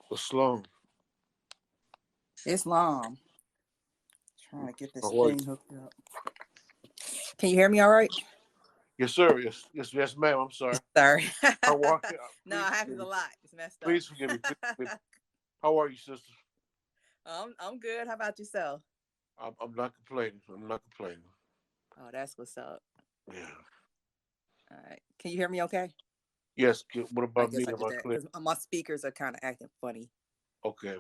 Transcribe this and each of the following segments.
What's long? It's long. Trying to get this How are you? thing hooked up. Can you hear me all right? Yes, sir. Yes, ma'am. I'm sorry. Sorry. How are you? No, it happens a lot. It's messed up. Please forgive me. Please forgive me. How are you, sister? I'm good. How about yourself? I'm not complaining. I'm not complaining. Oh, that's what's up. Yeah. All right. Can you hear me okay? Yes. What I about me? guess I Am did I that clear? because my speakers are kind of acting funny. Okay.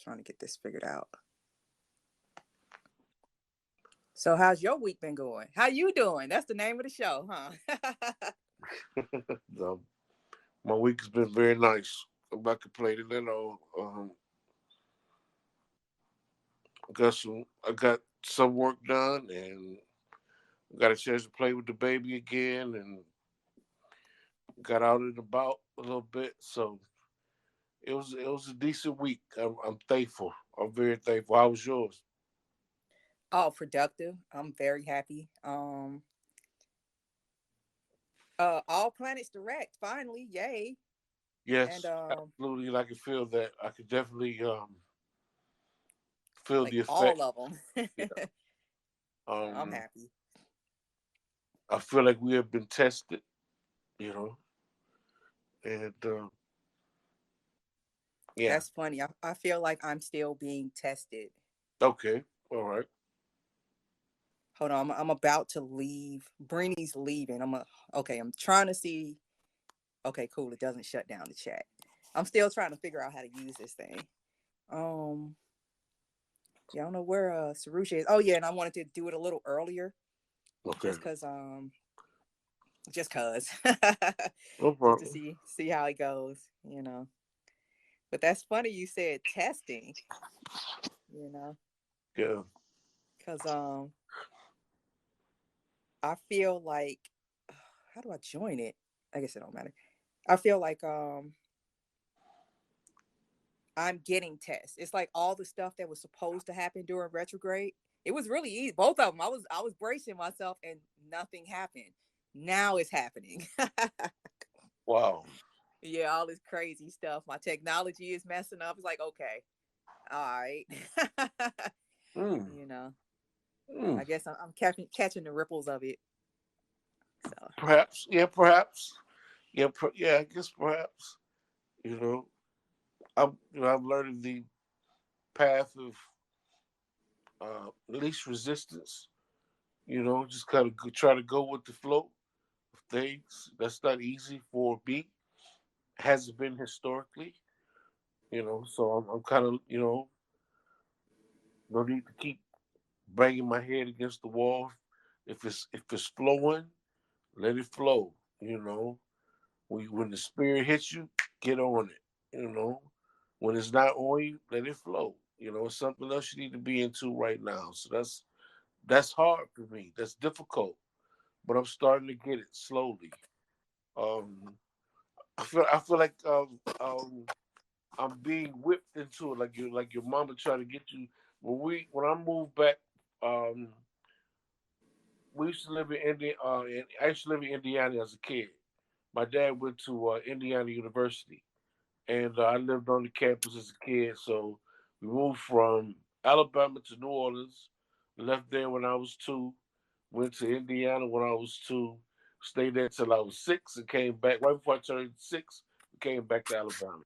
Trying to get this figured out. So how's your week been going? How you doing? That's the name of the show, huh? um, my week has been very nice. I'm not complaining at all. I got some work done, and got a chance to play with the baby again, and got out and about a little bit. So it was a decent week. I'm thankful. I'm very thankful. How was yours? Oh, productive. I'm very happy. All planets direct. Finally, yay! And Yes, absolutely. And I can feel that. I can definitely feel like the effect. all of them. Yeah. I'm Um, happy. I feel like we have been tested, you know, and yeah. That's funny. I feel like I'm still being tested. Okay, all right. Hold on, I'm about to leave. Breeny's leaving. Okay. I'm trying to see. Okay, cool. It doesn't shut down the chat. I'm still trying to figure out how to use this thing. Um, yeah, I don't know where Sarush is. Oh yeah, and I wanted to do it a little earlier, Okay, just cause, no just to problem. see how it goes. But that's funny you said testing. You know, Yeah. cause I feel like how do I join it? I guess it don't matter. I feel like I'm getting tests. It's like all the stuff that was supposed to happen during retrograde. It was really easy. Both of them. I was bracing myself and nothing happened. Now it's happening. Wow. Yeah, all this crazy stuff. My technology is messing up. It's like, okay, all right. Mm, you know, mm. I guess I'm catching the ripples of it. So Perhaps. Yeah. Perhaps. Yeah. Yeah. I guess perhaps. You know, I'm learning the path of least resistance. Just kind of try to go with the flow of things. That's not easy for me. Hasn't been historically. So I'm kind of no need to keep banging my head against the wall. If it's flowing, let it flow. When the spirit hits you, get on it. When it's not on you, let it flow. It's something else you need to be into right now. So that's hard for me. That's difficult, but I'm starting to get it slowly. Um, I feel like I'm being whipped into it, like your mama trying to get you. When I moved back, um, we used to live in India. I used to live in Indiana as a kid. My dad went to Indiana University, and I lived on the campus as a kid. So we moved from Alabama to New Orleans. Left there when I was 2. Went to Indiana when I was 2. Stayed there till I was 6, and came back right before I turned 6. Came back to Alabama,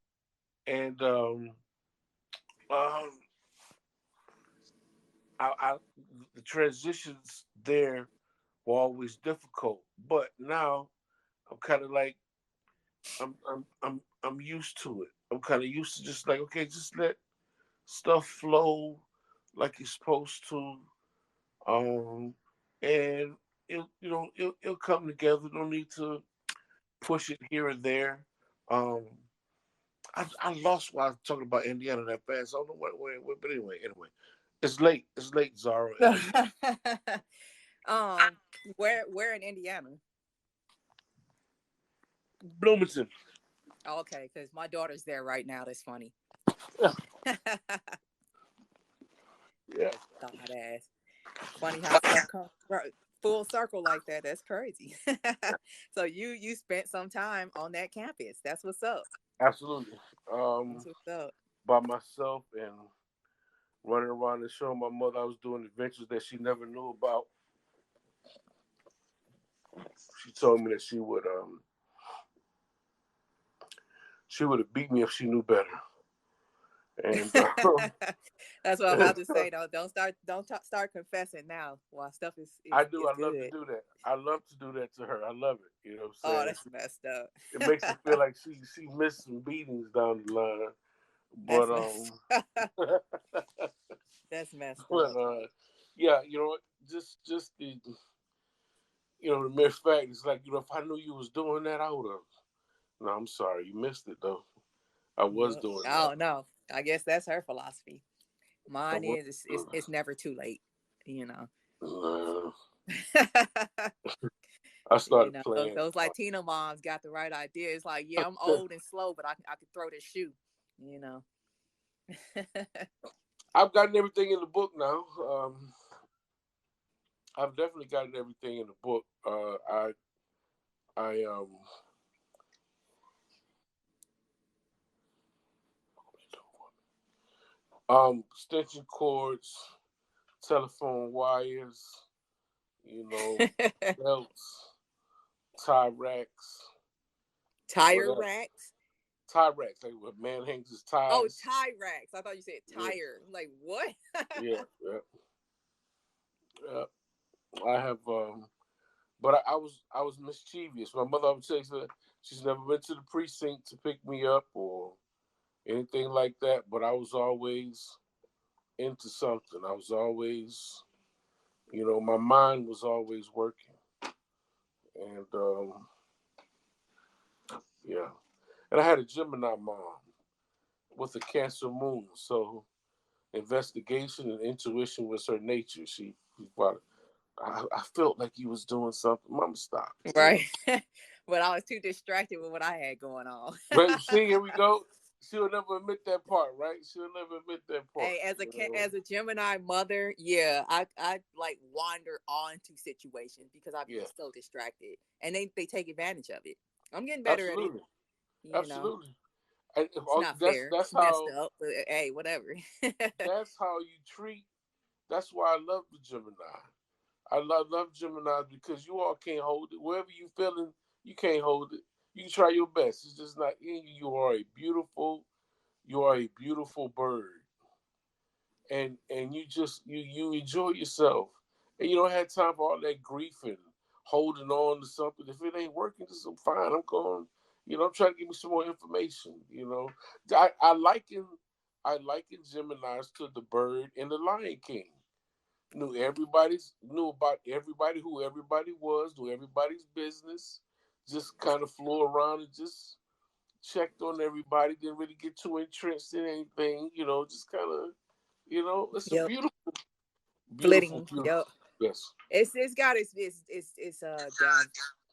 and um, I the transitions there were always difficult, but now I'm kind of like I'm used to it. I'm kind of used to just like, okay, just let stuff flow like it's supposed to, um, and it'll come together. No need to push it here and there. Um, I lost while I was talking about Indiana that fast. I don't know what, but anyway, it's late. It's late, Zara. um, where in Indiana? Bloomington. Okay, because my daughter's there right now. That's funny. Yeah, yeah. Thought I'd ask. Funny how stuff comes. full circle like that. That's crazy. So you spent some time on that campus. That's what's up. Absolutely. That's what's up. By myself and running around and showing my mother I was doing adventures that she never knew about. She told me that she would have beat me if she knew better. And That's what I'm about to say. Don't start confessing now. While stuff I do. is I love to good. do that. I love to do that to her. I love it. You know what I'm Oh, saying? that's messed up. It makes her feel like she missed some beatings down the line. That's But messed. That's messed but up. yeah, you know, just the mere fact is like, if I knew you was doing that, I would have. No, I'm sorry, you missed it though. I was Yep. doing that. Oh no. I guess that's her philosophy. I Mine was. is it's never too late. You know. Uh, I You started know, playing. those Latino moms got the right idea. It's like, yeah, I'm old and slow, but I could throw this shoe. You know. I've gotten everything in the book now. I've definitely gotten everything in the book. I extension cords, telephone wires, you know, belts, tie racks, Tire whatever. racks. Tie racks, like where man hangs his Oh, ties. tie racks. I thought you said Yeah, tire. I'm like, what? yeah, yeah, yeah. I have, but I was mischievous. My mother would say that she's never been to the precinct to pick me up or anything like that. But I was always into something. I was always, my mind was always working, and yeah. And I had a Gemini mom with a Cancer moon, so investigation and intuition was her nature. She brought. I felt like you was doing something. Mama, stop. Right. But I was too distracted with what I had going on. But see, here we go. She'll never admit that part, right? She'll never admit that part. Hey, as a Gemini mother, yeah, I like wander onto situations because I be Yeah, so distracted, and they take advantage of it. I'm getting better at it. absolutely, You know, absolutely. And it's not that's fair. that's It's messed how up, but hey, whatever. that's how you treat. That's why I love the Gemini. I love Geminis because you all can't hold it. Wherever you feeling, you can't hold it. You can try your best. It's just not in you. You are a beautiful bird, and you enjoy yourself, and you don't have time for all that grief and holding on to something. If it ain't working, just I'm fine. I'm going. I'm trying to give me some more information. I liken Gemini's to the bird in the Lion King. Knew about everybody, who everybody was, knew everybody's business. Just kind of flew around and just checked on everybody. Didn't really get too entrenched in anything. Just kind of. It's a Yep, beautiful, beautiful, flitting. beautiful. Yep, Yes, it's got its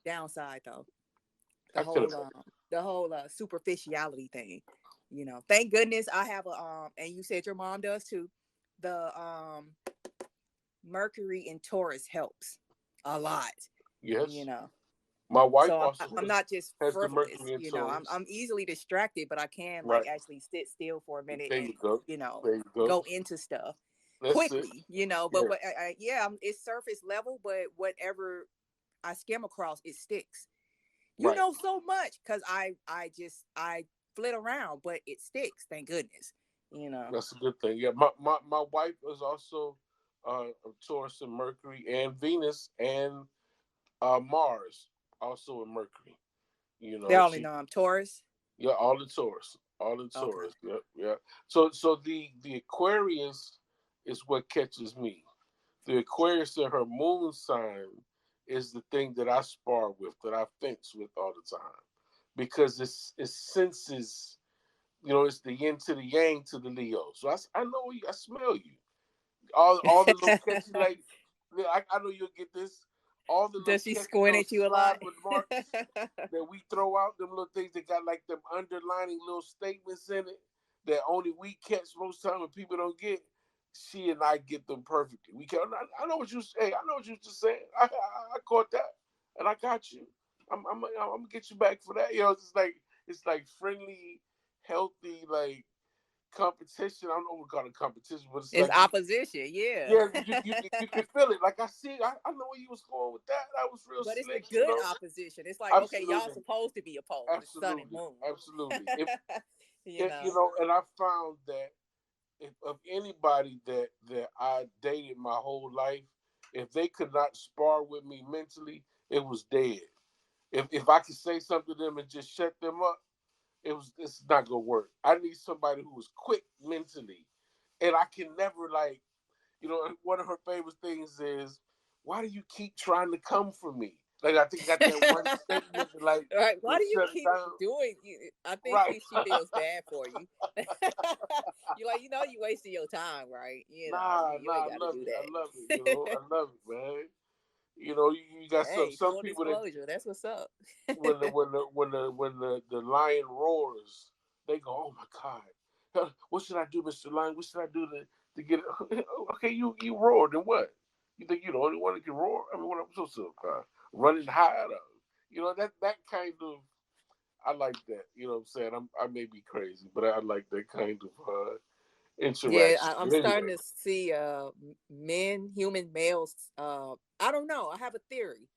downside though. The I can whole imagine. superficiality thing. You know, thank goodness I have a and you said your mom does too. The Mercury in Taurus helps a lot. You Yes, know, my wife so also I'm has not just has the frivolous. Mercury in You know, Taurus. I'm easily distracted, but I can like Right actually sit still for a minute there, and you go. you know There you go. go into stuff That's it. quickly. You know, but Yeah. yeah, it's surface level, but whatever I skim across, it sticks. You Right. know so much because I flit around, but it sticks. Thank goodness. You know. That's a good thing. Yeah. My wife is also a Taurus and Mercury and Venus and Mars also in Mercury. They only She know I'm Taurus. Yeah, all in Taurus. All in Okay. Taurus. Yep, yeah. So the Aquarius is what catches me. The Aquarius in her moon sign is the thing that I spar with, that I fence with all the time. Because it senses, it's the yin to the yang to the Leo. So I know you, I smell you. All the little catchy, like, I know you'll get this. All the little Does she catchy squint little at you a sly lot? remarks that we throw out, them little things that got like them underlining little statements in it that only we catch most time and people don't get. she and I get them perfectly. We can. I know what you say. I know what you just saying. I caught that, and I got you. I'm gonna get you back for that. You know, it's like friendly, healthy, like competition. I don't know what kind of competition, but it's It's like opposition, yeah. yeah, you can feel it. Like I see, I know where you was going with that. That was real But it's the slick, you good know. opposition. It's like, okay, y'all Absolutely, supposed to be opposed. It's sun and absolutely, moon. absolutely. If You you know. know, and I found that if of anybody that I dated my whole life, if they could not spar with me mentally, it was dead. If I could say something to them and just shut them up, it's not gonna work. I need somebody who is quick mentally, and I can never like you know one of her favorite things is why do you keep trying to come for me? Like I think I got that one statement that like Right. Why will do you shut it keep down. doing I think Right. she feels bad for you. You're like, you wasting your time, right? You Nah, ain't I gotta love do it. I love it. You know, that. I love it, man. You know, you got Hey, some full people that disclosure, that's what's up. when the lion roars, they go, "Oh my God, what should I do, Mr. Lion? What should I do to get it?" Okay, you roared, then what? You think you're the only one that can roar? I mean, what I'm supposed to run and hide? You know that kind of I like that. You know what I'm saying? I may be crazy, but I like that kind of Yeah, interaction. I'm But starting anyway, to see human males. I don't know. I have a theory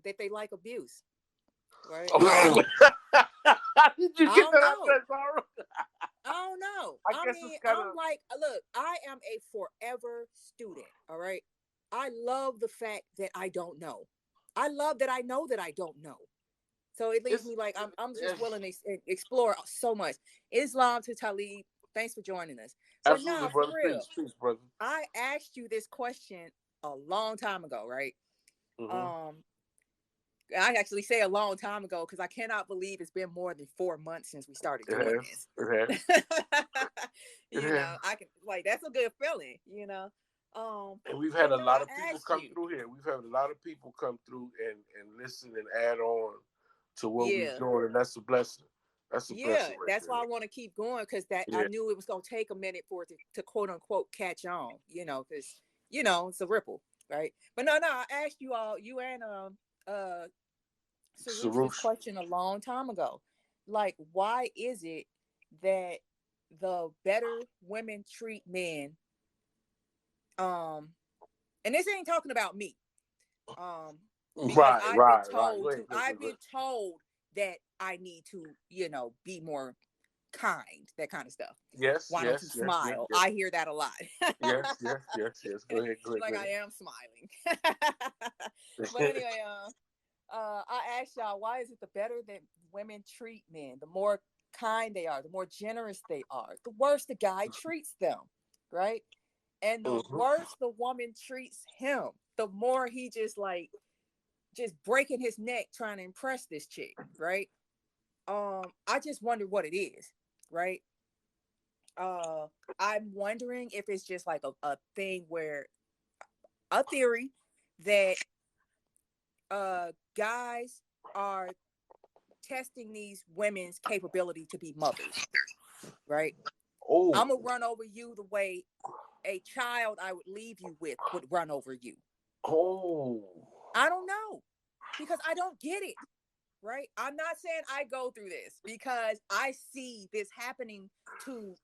that they like abuse, right? did you I get don't that out know. there, Zara? I don't know. I I guess it's mean, kind I'm of like, look, I am a forever student. All right. I love the fact that I don't know. I love that I know that I don't know. So it leaves it's, me like I'm just it's willing to explore so much. Islam to Talib. Thanks for joining us. But absolutely, now, for brother. real, Peace, brother. I asked you this question a long time ago, right? Mm-hmm. Um, I actually say a long time ago because I cannot believe it's been more than 4 months since we started It doing has. this. It has. It has. I can like that's a good feeling, And we've had But a no, lot I of people asked come you. through here. We've had a lot of people come through and listen and add on to what we're Yeah. doing, and that's a blessing. That's a Yeah, blessing right that's why I want to keep going because that I there. knew it was gonna take a minute for it to quote unquote catch on, because it's a ripple, right? But no, I asked you all, you and uh Yeah. Sarush this Sarush. question a long time ago. Like, why is it that the better women treat men, um, and this ain't talking about me, um, because Right, right, right. Wait, wait, I've wait, wait. been told that I need to, be more kind, that kind of stuff. Yes, Why don't you yes, yes, yes, smile? yes. I hear that a lot. Yes, yes, yes, yes. Go ahead, go ahead, Like go I ahead. am smiling. But anyway, I asked y'all, why is it the better that women treat men, the more kind they are, the more generous they are, the worse the guy treats them, right? And the Mhm. worse the woman treats him, the more he just breaking his neck trying to impress this chick, right? I just wonder what it is, right? Uh, I'm wondering if it's just like a thing where a theory that guys are testing these women's capability to be mothers, right? Oh, I'm gonna run over you the way a child I would leave you with would run over you. oh. I don't know because I don't get it, right? I'm not saying I go through this because I see this happening to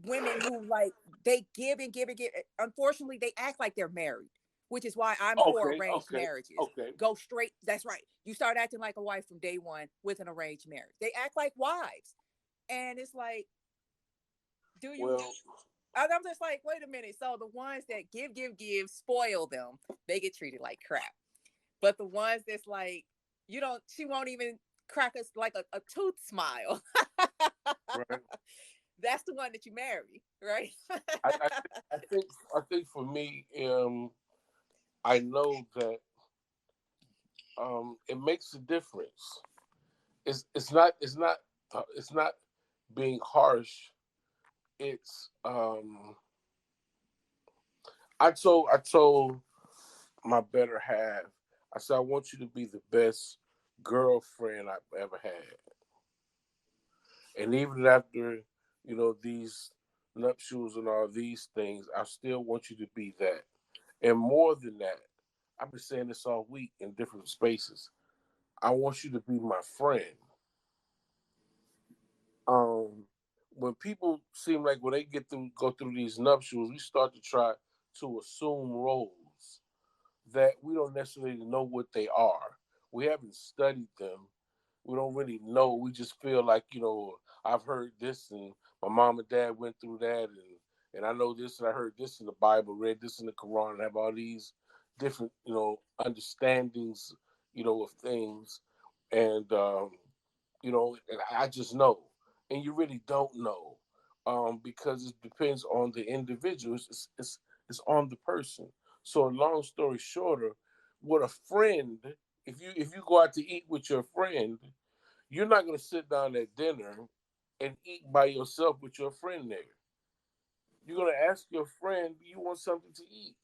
women who like they give and give and give. Unfortunately, they act like they're married, which is why I'm for Okay, arranged okay, marriages. okay. Go straight. That's right. You start acting like a wife from day one with an arranged marriage. They act like wives, and it's like, do you? Well, I'm just like, wait a minute. So the ones that give, spoil them, they get treated like crap. But the ones that's like, she won't even crack us like a tooth smile. right. That's the one that you marry, right? I, I, I think for me, I know that it makes a difference. It's not being harsh. It's I told my better half. I said I want you to be the best girlfriend I've ever had. And even after, these nuptials and all these things, I still want you to be that. And more than that, I've been saying this all week in different spaces. I want you to be my friend. Um, when people seem like when they go through these nuptials, we start to try to assume roles that we don't necessarily know what they are. We haven't studied them. We don't really know. We just feel like, I've heard this and my mom and dad went through that and I know this and I heard this in the Bible, read this in the Quran, and have all these different, understandings, of things. And and I just know. And you really don't know. Because it depends on the individual. It's on the person. So long story shorter, with a friend, if you go out to eat with your friend, you're not going to sit down at dinner and eat by yourself with your friend there. You're going to ask your friend, "Do you want something to eat?"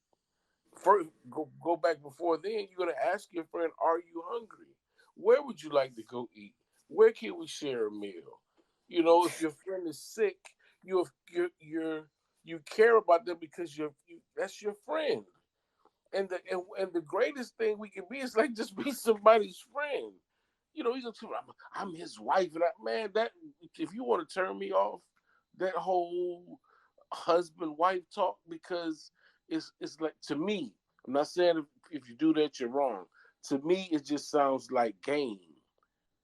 First, go back before then. You're going to ask your friend, "Are you hungry? Where would you like to go eat? Where can we share a meal?" If your friend is sick, you care about them because that's your friend. And the greatest thing we can be is like just be somebody's friend. He's like, I'm his wife, and man, that if you want to turn me off, that whole husband wife talk, because it's like, to me, I'm not saying if you do that you're wrong. To me, it just sounds like game.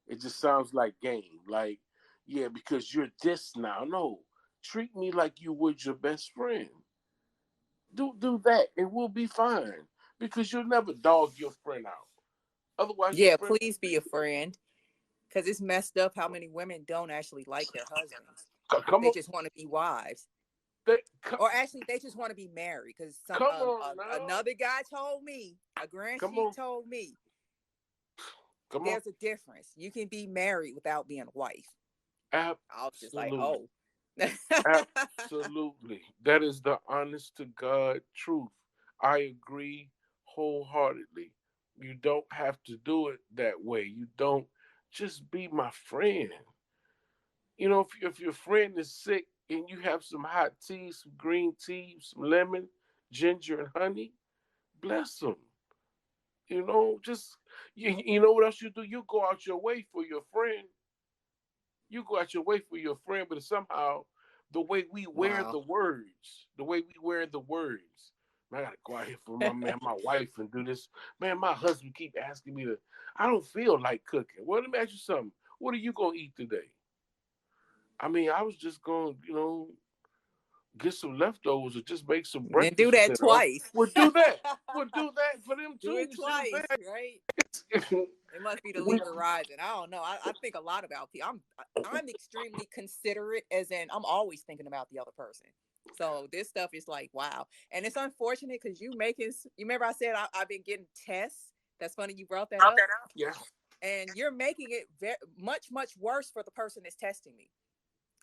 It just sounds like game. Like, yeah, because you're this now. No, treat me like you would your best friend. Do that, and we'll be fine. Because you'll never dog your friend out. Otherwise, your Yeah, friend. please be a friend. Because it's messed up how many women don't actually like their husbands. Come They on, just want to be wives. they, come, Or actually, they just want to be married. Because come on now. another guy told me, a grand Come sheik on, told me, come on. there's a difference. You can be married without being a wife. I was just like, Absolutely. oh. Absolutely. That is the honest to God truth. I agree wholeheartedly. You don't have to do it that way. You don't, just be my friend. If your friend is sick and you have some hot tea, some green tea, some lemon, ginger, and honey, bless them. Just, you know what else you do? You go out your way for your friend. You go out your way for your friend, but somehow the way we wear Wow. the words, the way we wear the words. Man, I gotta go out here for my wife and do this. Man, my husband keep asking me to. I don't feel like cooking. Well, let me ask you something. What are you gonna eat today? I mean, I was just gonna, get some leftovers or just make some Then do breakfast for that dinner. Oh, twice. we'll do that. We'll do that for them Do too. it You see what twice, I'm right? saying? It must be the we, Libra rising. I don't know. I think a lot about people. I'm extremely considerate, as in I'm always thinking about the other person. So this stuff is like, wow. And it's unfortunate because you remember I said I've been getting tests. That's funny you brought that up. yeah, And you're making it much, much worse for the person that's testing me.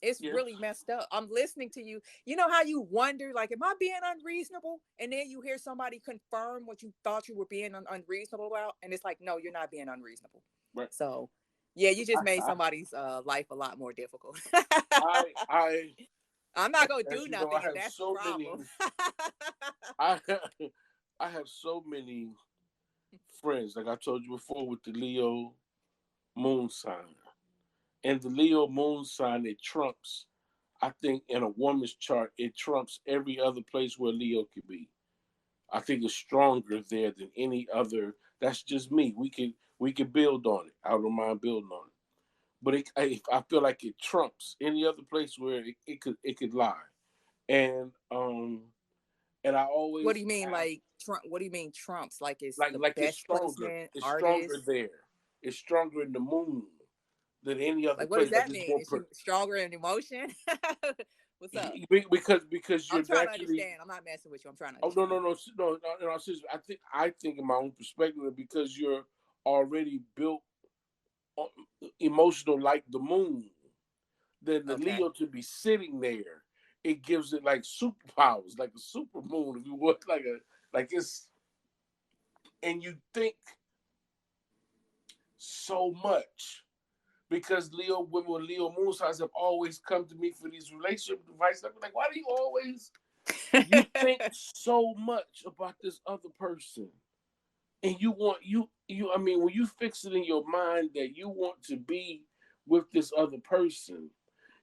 It's yeah. really messed up. I'm listening to you. You know how you wonder, like, am I being unreasonable? And then you hear somebody confirm what you thought you were being unreasonable about, and it's like, no, you're not being unreasonable. Right. So, yeah, you just made I, somebody's life a lot more difficult. I, I'm not gonna as do you know, nothing if that's the problem. I, I have so many friends. Like I told you before, with the Leo moon sign, and the Leo moon sign, it trumps. I think in a woman's chart, it trumps every other place where Leo could be. I think it's stronger there than any other. That's just me. We can build on it. I don't mind building on it. But I feel like it trumps any other place where it could lie. And I What do always you mean, have, like Trump? What do you mean Trumps? Like it's like the it's best stronger. placement It's stronger artist? there. It's stronger in the moon than any other Like, what does place. Like that it's mean? more Is she stronger in emotion? What's up? because I'm you're trying to naturally. understand. I'm not messing with you. I'm trying to Oh, no, no, understand. no, no, no, no. I think in my own perspective, because you're already built on, emotional like the moon. Then the Okay. Leo to be sitting there, it gives it like superpowers, like a super moon, if you would, like it's, and you think so much because Leo women with Leo moon signs have always come to me for these relationship advice. I'm like, why do you always you think so much about this other person? And you want I mean, when you fix it in your mind that you want to be with this other person,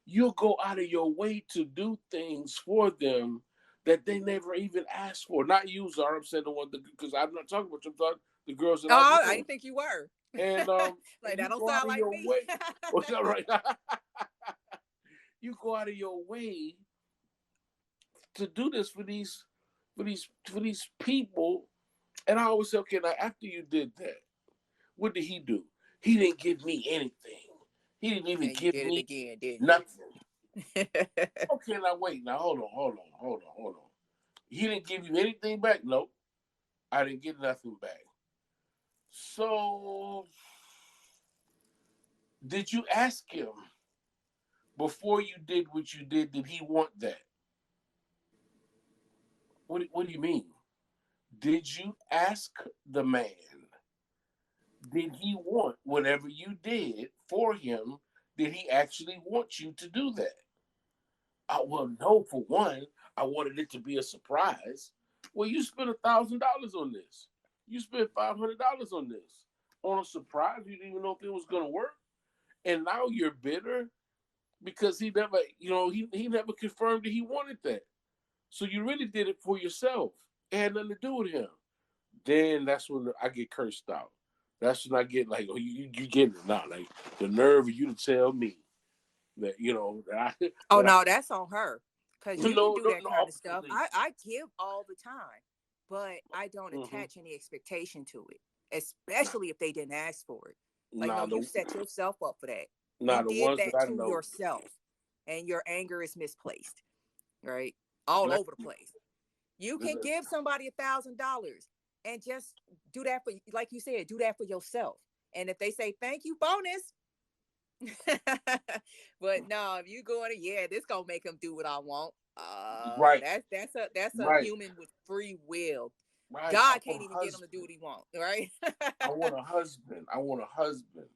you'll go out of your way to do things for them that they never even asked for. Not you, Zara. I'm saying the one because I'm not talking about you. I'm talking the girls that I Oh, I know. didn't think you were. And Like, you that don't go out sound of like your me. way. What's that right? You go out of your way to do this for these people. And I always say, okay, now after you did that, what did he do? He didn't give me anything. He didn't even And you give did it me again, didn't nothing. you? Okay, now wait. Now hold on. He didn't give you anything back? Nope. I didn't get nothing back. So, did you ask him before you did what you did he want that? What do you mean? Did you ask the man? Did he want whatever you did for him? Did he actually want you to do that? Well, no, for one, I wanted it to be a surprise. Well, you spent $1,000 on this. You spent $500 on this. On a surprise, you didn't even know if it was going to work. And now you're bitter because he never, he never confirmed that he wanted that. So you really did it for yourself. It had nothing to do with him. Then that's when I get cursed out. That's when I get like, oh, you getting it now. Like the nerve of you to tell me that, Oh that I, no, that's on her. Because you can no, do no, that no, kind of stuff. please. I give all the time, but I don't Mm-hmm. attach any expectation to it, especially if they didn't ask for it. Like, no, Nah, you set yourself up for that. You the did ones that that I to know. yourself, and your anger is misplaced, right? All Let, over the place. You can give somebody $1,000 and just do that for, like you said, do that for yourself. And if they say thank you, bonus. But no, if you going to, yeah, this gonna make them do what I want. right, That's a right, human with free will. right. I God can't want a even get him to do husband. what he wants, right? I want a husband. I want a husband.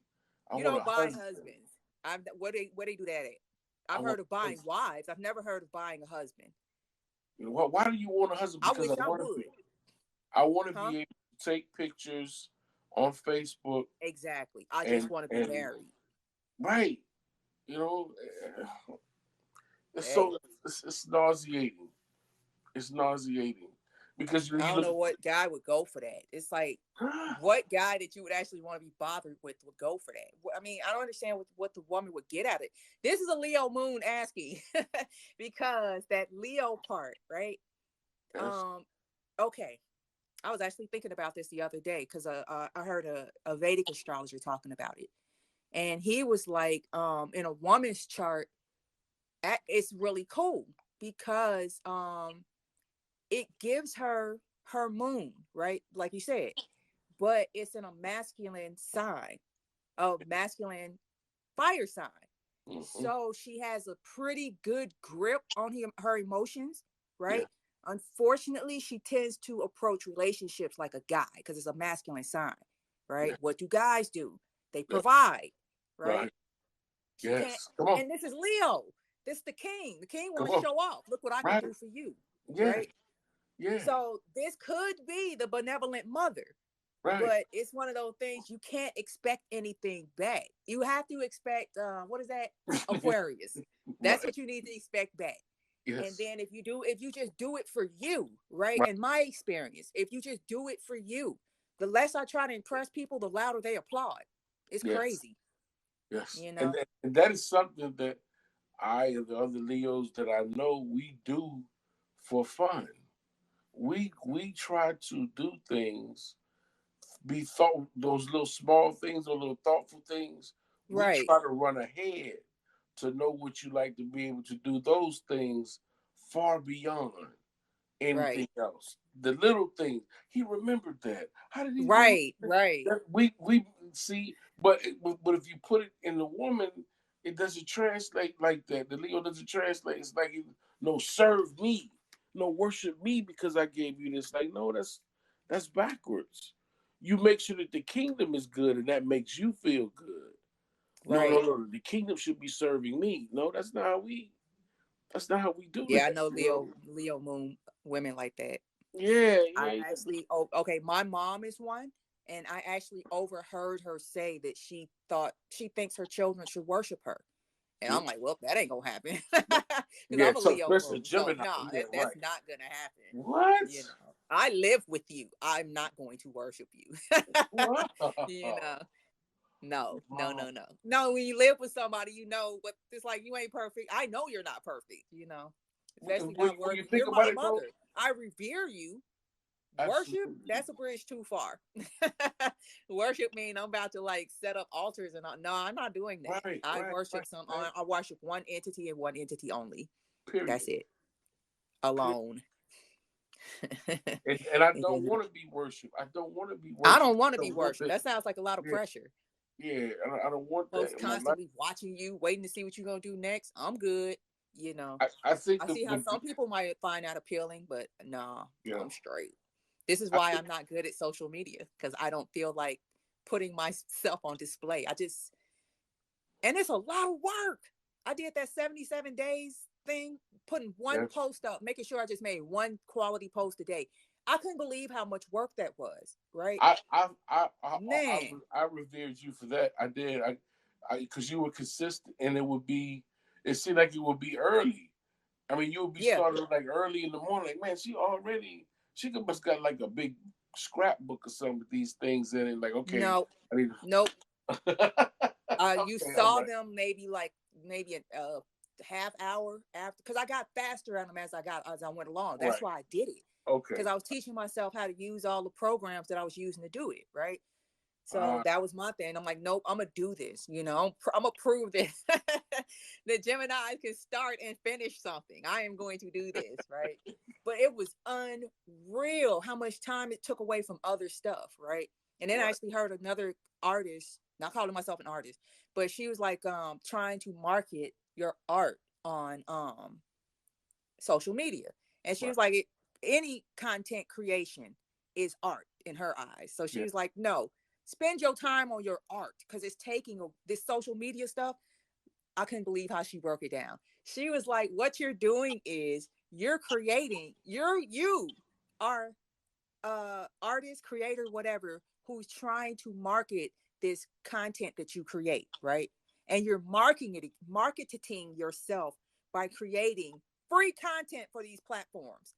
I You want don't a buy husband. husbands. Where they do that at? I I've want heard of a buying husband. wives. I've never heard of buying a husband. Why do you want a husband? I Because wish I would. I want to Huh? be able to take pictures on Facebook Exactly. I just and want to be and married. right. You know, it's Hey, so it's nauseating. It's nauseating because I you don't look. know what guy would go for that. It's like, what guy that you would actually want to be bothered with would go for that? I mean, I don't understand what the woman would get out of it. This is a Leo moon asking because that Leo part, right? Yes. Um, okay. I was actually thinking about this the other day because I heard a Vedic astrologer talking about it. And he was like, in a woman's chart, it's really cool because it gives her moon, right? Like you said, but it's in a masculine sign, a masculine fire sign. Mm-hmm. So she has a pretty good grip on her emotions, Yeah. right? Unfortunately, she tends to approach relationships like a guy because it's a masculine sign, right? Yeah. What do guys do? They Yeah. provide, right? Right. She can't, Yes. Come on. and this is Leo. This is the king. The king want Come to on. show off. Look what I can Right. do for you, Yeah. right? Yeah. So this could be the benevolent mother, Right. but it's one of those things you can't expect anything back. You have to expect what is that? Aquarius. That's Right. what you need to expect back. And Yes. then if you just do it for you, right? Right. In my experience, if you just do it for you, the less I try to impress people, the louder they applaud. It's Yes. crazy, Yes. you And know. that is something that I and the other Leos that I know we do for fun. We try to do things, be thought those little small things or little thoughtful things. We Right, try to run ahead to know what you like to be able to do those things far beyond anything right, else. The little things. He remembered that. How did he remember right, right, that? We see, but if you put it in the woman, it doesn't translate like that. The Leo doesn't translate. It's like no, serve me, no, worship me because I gave you this. Like no, that's backwards. You make sure that the kingdom is good, and that makes you feel good. No, Right. no, no. The kingdom should be serving me. No, that's not how we. That's not how we do Yeah, I that. know You know? Leo Moon women like that. Yeah, I yeah, actually, oh, okay, my mom is one, and I actually overheard her say that she thinks her children should worship her. And yeah. I'm like, well, that ain't gonna happen because Yeah, I'm a so Leo especially Moon, so Gemini. no, Yeah, that's right. not gonna happen. What? You know, I live with you. I'm not going to worship you. Wow. You know, no, no, Wow. no, no, no. When you live with somebody, you know what it's like. You ain't perfect. I know you're not perfect. You know, especially not When you worthy. think You're my about it, though, mother. I revere you. Worship, absolutely. that's a bridge too far. Worship mean I'm about to like set up altars and all. No, I'm not doing that. Right, I right, worship right, right. I worship one entity and one entity only. Period. That's it. Period. Alone. And I don't And want to be worshipped. I don't want to be I worshipped. don't want I to be don't want worshipped. that. That sounds like a lot of Yeah, pressure. yeah. I don't want that Folks in my life. constantly watching you, waiting to see what you're gonna do next. I'm good. You know. I think I see how some people might find that appealing, but no, yeah. I'm straight. This is I why think I'm not good at social media because I don't feel like putting myself on display. And it's a lot of work. I did that 77 days thing, putting one yes. post up, making sure I just made one quality post a day. I couldn't believe how much work that was, right? Man, I revered you for that. I did. Because you were consistent, and it would be. It seemed like it would be early. I mean, you would be yeah. starting like early in the morning. Like, man, she must got like a big scrapbook or something with these things in it. Like, okay, No, I need. nope. You Okay, I'm saw like, them maybe a half hour after because I got faster at them as I went along. That's right, why I did it okay, because I was teaching myself how to use all the programs that I was using to do it. Right. So uh, that was my thing. I'm like, nope, I'm gonna do this. You know, I'm gonna prove this that Gemini can start and finish something. I am going to do this, right? But it was unreal how much time it took away from other stuff, right? And then I right, actually heard another artist, not calling myself an artist, but she was like trying to market your art on social media. And she right, was like, any content creation is art in her eyes. So she yeah, was like, no, spend your time on your art because it's taking this social media stuff. I couldn't believe how she broke it down. She was like, what you're doing is you're creating, you are artist, creator, whatever, who's trying to market this content that you create, right? And you're marketing yourself by creating free content for these platforms.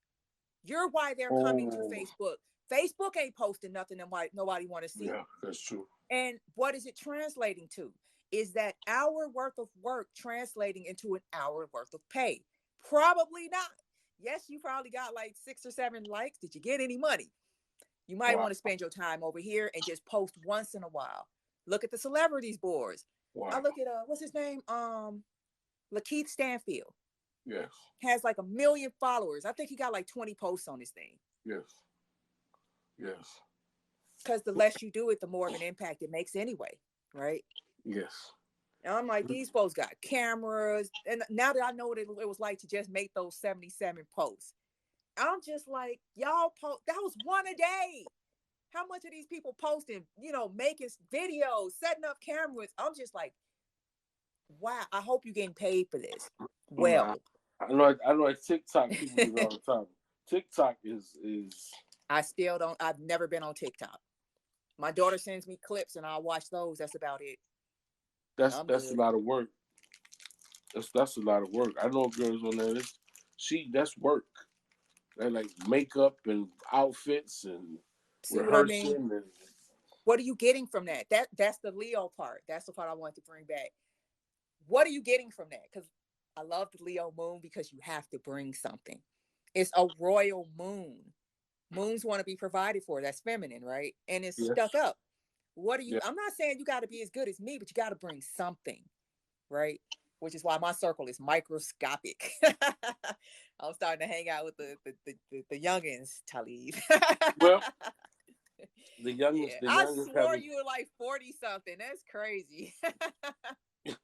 You're why they're coming to oh, Facebook. Facebook ain't posting nothing that nobody want to see. yeah, that's true. And what is it translating to? Is that hour worth of work translating into an hour worth of pay? Probably not. Yes, you probably got like 6 or 7 likes. Did you get any money? You might Wow, want to spend your time over here and just post once in a while. Look at the celebrities boards. I wow, look at what's his name? Lakeith Stanfield yes, has like 1 million followers. I think he got like 20 posts on his thing. yes, yes, Because the less you do it, the more of an impact it makes anyway, right? yes. And I'm like, these folks got cameras. And now that I know what it was like to just make those 77 posts, I'm just like, y'all post, that was one a day. How much are these people posting, making videos, setting up cameras? I'm just like, wow, I hope you're getting paid for this. Nah, Well, I know. At TikTok, people do it all the time. TikTok is I still don't, I've never been on TikTok. My daughter sends me clips and I'll watch those. That's about it. I'm that's a good. lot of work. That's a lot of work. I know girls on there. That's work. They like makeup and outfits and See what I mean? rehearsing and What are you getting from that? That's the Leo part. That's the part I want to bring back. What are you getting from that? Because I love the Leo moon because you have to bring something. It's a royal moon. Moons want to be provided for. That's feminine, right? And it's yes, stuck up. What are you? yeah. I'm not saying you got to be as good as me, but you got to bring something, right? Which is why my circle is microscopic. I'm starting to hang out with the youngins, Talib. Well, Yeah, the I youngest have swore you were like 40 something. That's crazy.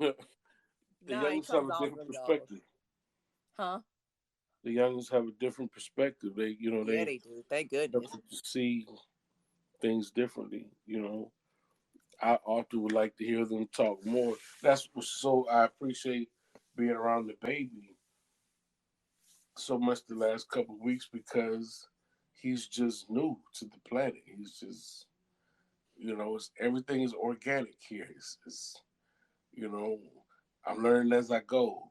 a the Nine youngest have comes a off different really old. perspective. Huh? The youngest have a different perspective. Yeah, They they do. Thank have goodness. to see things differently. I often would like to hear them talk more. That's so I appreciate being around the baby so much the last couple of weeks because he's just new to the planet. He's just, everything is organic here. It's you know, I'm learning as I go.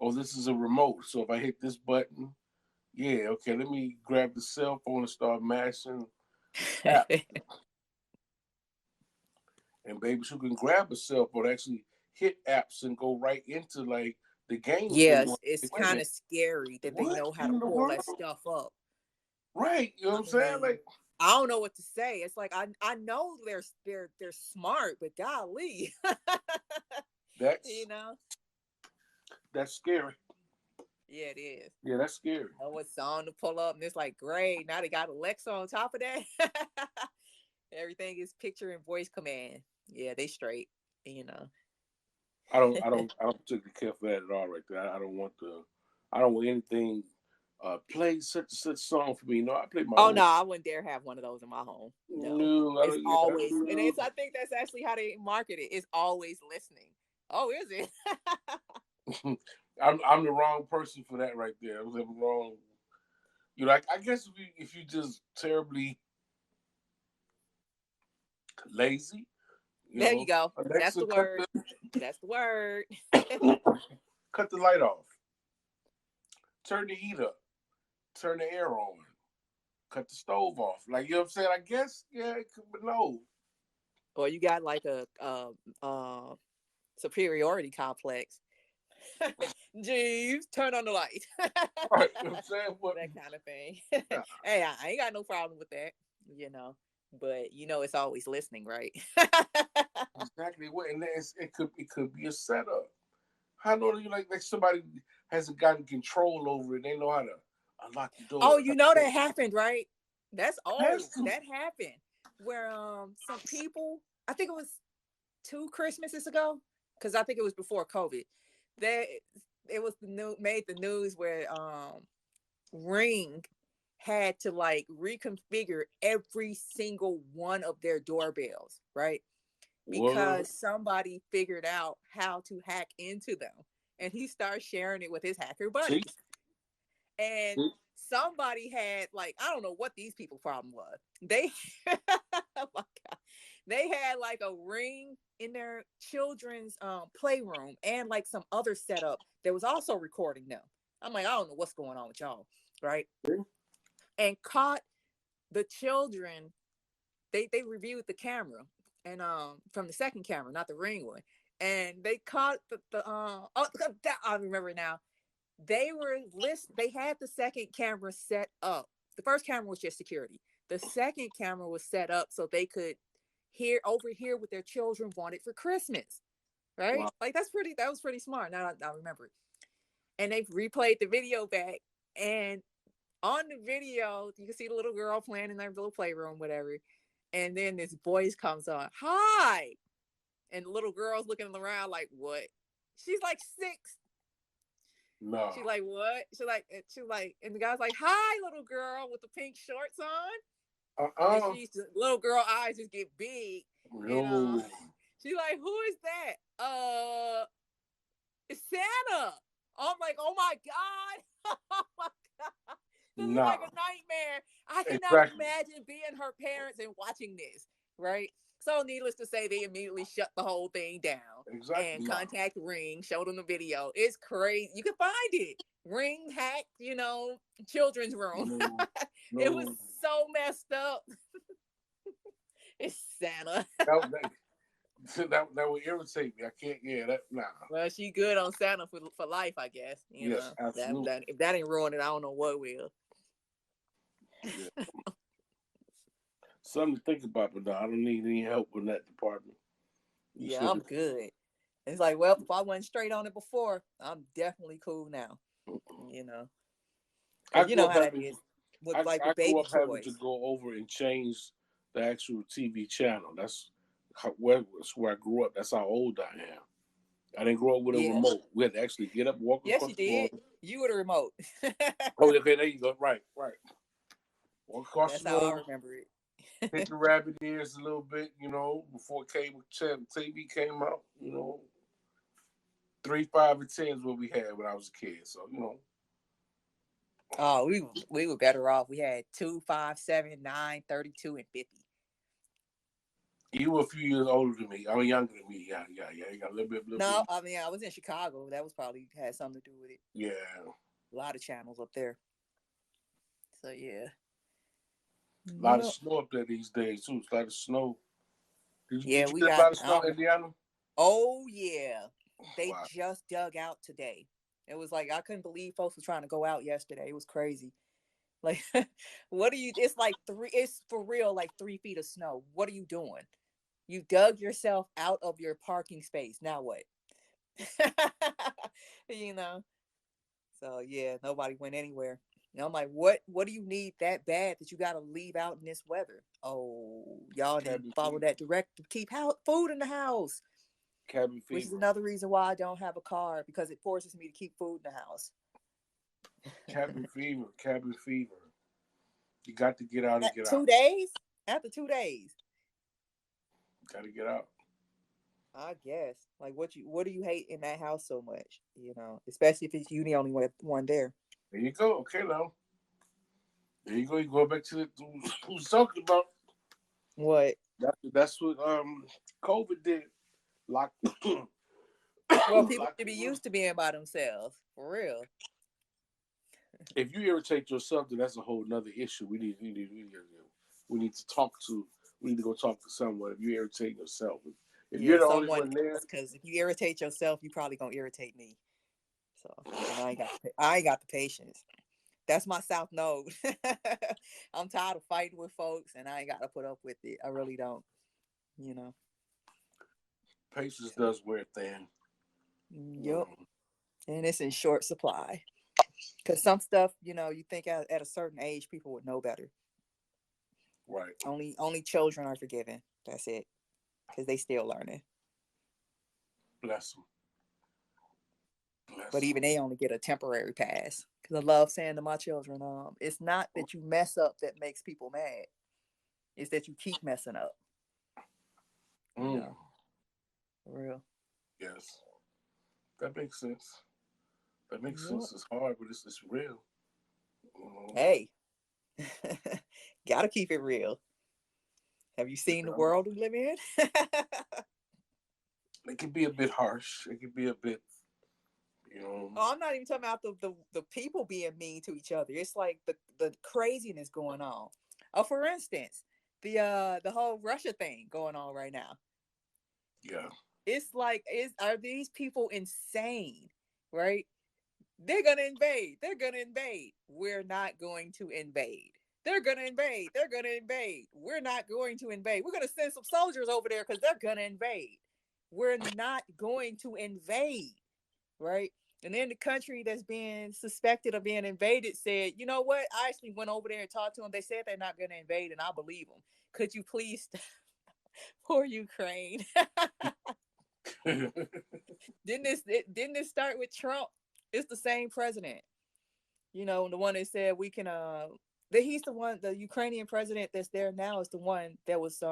Oh, this is a remote. So if I hit this button, yeah, okay, let me grab the cell phone and start mashing apps. And babies who can grab a cell phone actually hit apps and go right into like the games they Yes, want. it's Wait a kind minute, of scary that they what know how to in the pull world? that stuff up. Right, you know what I I'm saying? mean, Like I don't know what to say. It's like I know they're smart, but golly, that's you know. that's scary. Yeah, it is. Yeah, that's scary. Know what song to pull up, and it's like great. Now they got Alexa on top of that. Everything is picture and voice command. Yeah, they straight. You know. I don't particularly care for that at all right there. I don't want anything play such and such song for me. No, I play my Oh own. no, I wouldn't dare have one of those in my home. No, No, I it's don't, always, and yeah, it's. I think that's actually how they market it. It's always listening. Oh, is it? I'm the wrong person for that right there. I was wrong. I guess if you just terribly lazy, There you go. That's Alexa the word. That's the word. cut the light off, turn the heat up, turn the air on, cut the stove off. Like, you know what I'm saying? I guess, yeah, it could, but no. Or you got like a superiority complex. Jeeves, turn on the light. Right, you know what I'm saying? That kind of thing. Nah, Hey, I ain't got no problem with that, you know. But it's always listening, right? exactly what, and it could be a setup. How do you like somebody hasn't gotten control over it? They know how to unlock the door. Oh, that happened, right? That's Has old. to. That happened where some people, I think it was 2 Christmases ago, because I think it was before COVID. That it was made the news where Ring had to like reconfigure every single one of their doorbells, right? What? Because somebody figured out how to hack into them, and he started sharing it with his hacker See? buddies. And See? somebody had like, I don't know what these people problem was. They oh my god. They had like a ring in their children's playroom and like some other setup that was also recording them. I'm like, I don't know what's going on with y'all, right? And caught the children. They reviewed the camera and from the second camera, not the ring one. And they caught the I remember now. They had the second camera set up. The first camera was just security. The second camera was set up so they could overhear what their children wanted for Christmas. Right? Wow. Like that was pretty smart. Now I remember it. And they replayed the video back, and on the video you can see the little girl playing in their little playroom, whatever. And then this voice comes on, "Hi." And the little girl's looking around like, what? She's like 6. No. She like, what? She like, and the guy's like, "Hi, little girl with the pink shorts on." And she's the little girl eyes just get big. And No. she's like, "Who is that?" It's Santa. I'm like, oh my god. Oh my god. This is Nah. like a nightmare. I cannot Exactly. imagine being her parents and watching this, right? So needless to say, they immediately shut the whole thing down. Exactly. And contact Ring, showed them the video. It's crazy. You can find it. Ring hacked, children's room. No. It was so messed up. It's Santa. That would irritate me. I can't. Yeah, nah. Well, she good on Santa for life, I guess. Yes, absolutely. If that ain't ruined it, I don't know what will. Yeah. Something to think about, but no, I don't need any help in that department. Yeah, I'm good. It's like, well, if I wasn't straight on it before, I'm definitely cool now. You know how that is with I with grew baby up having toys. to go over and change the actual TV channel. That's where I grew up. That's how old I am. I didn't grow up with a remote. We had to actually get up, walk Yes, across you the room. did. You were the remote. Oh, okay, there you go. Right. Walk across That's the how I room. remember it. hit the rabbit ears a little bit, before cable channel TV came out. 3, 5, and 10 is what we had when I was a kid. So Oh, we were better off. We had 2, 5, 7, 9, 32, and 50. You were a few years older than me. I was younger than me. Yeah. You got a little bit. No, I mean I was in Chicago. That was probably had something to do with it. Yeah. A lot of channels up there. So yeah. A lot of snow up there these days too. It's a lot of snow. Did you we get a got lot of snow in Indiana? Oh yeah. They just dug out today. It was like I couldn't believe folks were trying to go out yesterday. It was crazy. Like, what are you? It's like it's for real, like 3 feet of snow. What are you doing? You dug yourself out of your parking space. Now what? you know. So yeah, nobody went anywhere. And I'm like, what do you need that bad that you got to leave out in this weather? Oh, y'all didn't follow that directive. Keep food in the house. Cabin fever. Which is another reason why I don't have a car, because it forces me to keep food in the house. Cabin fever. You got to get out and get out. 2 days? After 2 days. Got to get out. I guess. Like, what do you hate in that house so much? Especially if it's you the only one there. There you go. Okay, now. There you go. You go back to who's talking about. What? That's what COVID did. Locked. Well, people should be used to being by themselves, for real. If you irritate yourself, then that's a whole nother issue. We need to talk to. We need to go talk to someone. If you irritate yourself, if you're the only one there, because if you irritate yourself, you probably gonna irritate me. So I ain't got the patience. That's my South Node. I'm tired of fighting with folks, and I ain't got to put up with it. I really don't. Patience does wear thin. Yep. And it's in short supply. Because some stuff, you think at a certain age, people would know better. Right. Only children are forgiven. That's it. Because they still learning. Bless them. But even they only get a temporary pass. Because I love saying to my children, it's not that you mess up that makes people mad. It's that you keep messing up. For real. Yes. That makes sense. That makes sense. It's hard, but it's real. Hey. Gotta keep it real. Have you seen the world we live in? It can be a bit harsh. It can be a bit, Oh, I'm not even talking about the people being mean to each other. It's like the craziness going on. Oh, for instance, the whole Russia thing going on right now. Yeah. It's like, are these people insane? Right? They're gonna invade. They're gonna invade. We're not going to invade. They're gonna invade. They're gonna invade. We're not going to invade. We're gonna send some soldiers over there because they're gonna invade. We're not going to invade. Right? And then the country that's being suspected of being invaded said, you know what? I actually went over there and talked to them. They said they're not going to invade, and I believe them. Could you please poor Ukraine? Didn't this start with Trump? It's the same president. The one that said we can he's the one, the Ukrainian president that's there now is the one that was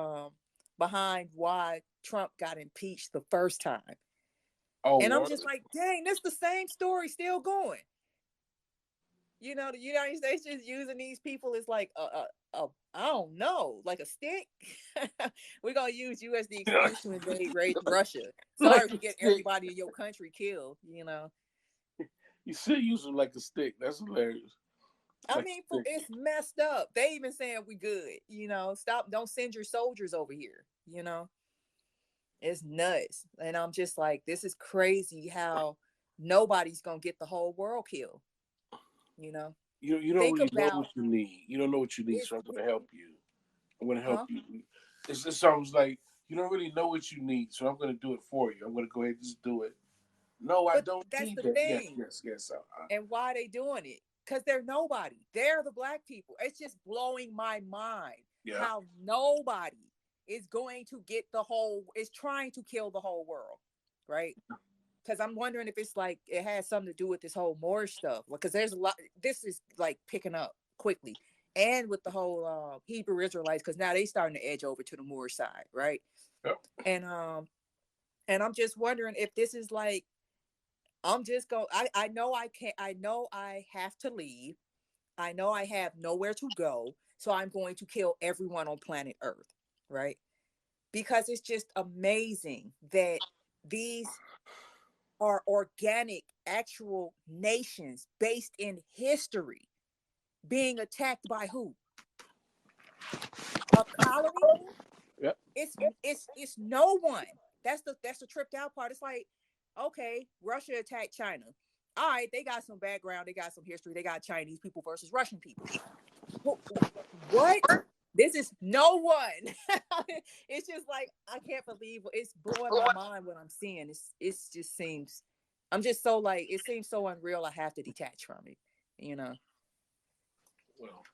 behind why Trump got impeached the first time. Oh, and I'm just like, dang, that's the same story still going. The United States just using these people as like I don't know, like a stick. We're gonna use you as the excuse to invade Russia. Sorry to get everybody in your country killed. You still use them like a stick. That's hilarious. I mean, it's messed up. They even saying we good. Stop. Don't send your soldiers over here. It's nuts. And I'm just like, this is crazy how nobody's going to get the whole world killed. You don't really know what you need. You don't know what you need, so I'm going to help you. I'm going to help you. It's just sounds like you don't really know what you need, so I'm going to do it for you. I'm going to go ahead and just do it. No, I don't need that. Thing. Yes. And why are they doing it? Because they're nobody. They're the black people. It's just blowing my mind how nobody is going to get is trying to kill the whole world, right? Because I'm wondering if it's like it has something to do with this whole Moorish stuff. Because there's a lot. This is like picking up quickly. and with the whole Hebrew Israelites, because now they starting to edge over to the Moorish side, right? Yep. And I'm just wondering if this is like, I'm just going. I know I can't. I know I have to leave. I know I have nowhere to go, so I'm going to kill everyone on planet Earth, right? Because it's just amazing that these are organic, actual nations based in history being attacked by who? A colony? Yep. It's no one. That's the tripped out part. It's like, okay, Russia attacked China. All right, they got some background, they got some history, they got Chinese people versus Russian people. What? This is no one. It's just like, I can't believe it's blowing my mind what I'm seeing. It's just seems, I'm just so like, it seems so unreal. I have to detach from it, you know. Well,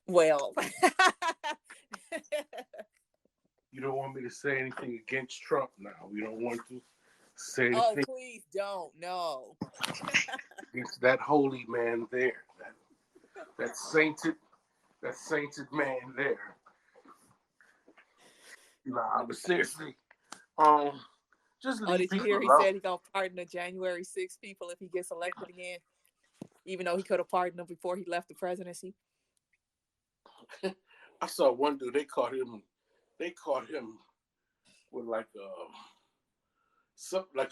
Well, you don't want me to say anything against Trump now. We don't want to say oh, anything please don't. No. against that holy man there. That sainted man there. Nah, but seriously, just Oh, leave did you people hear he alone. said he gonna pardon the January 6th people if he gets elected again? Even though he could have pardoned them before he left the presidency. I saw one dude. They caught him with like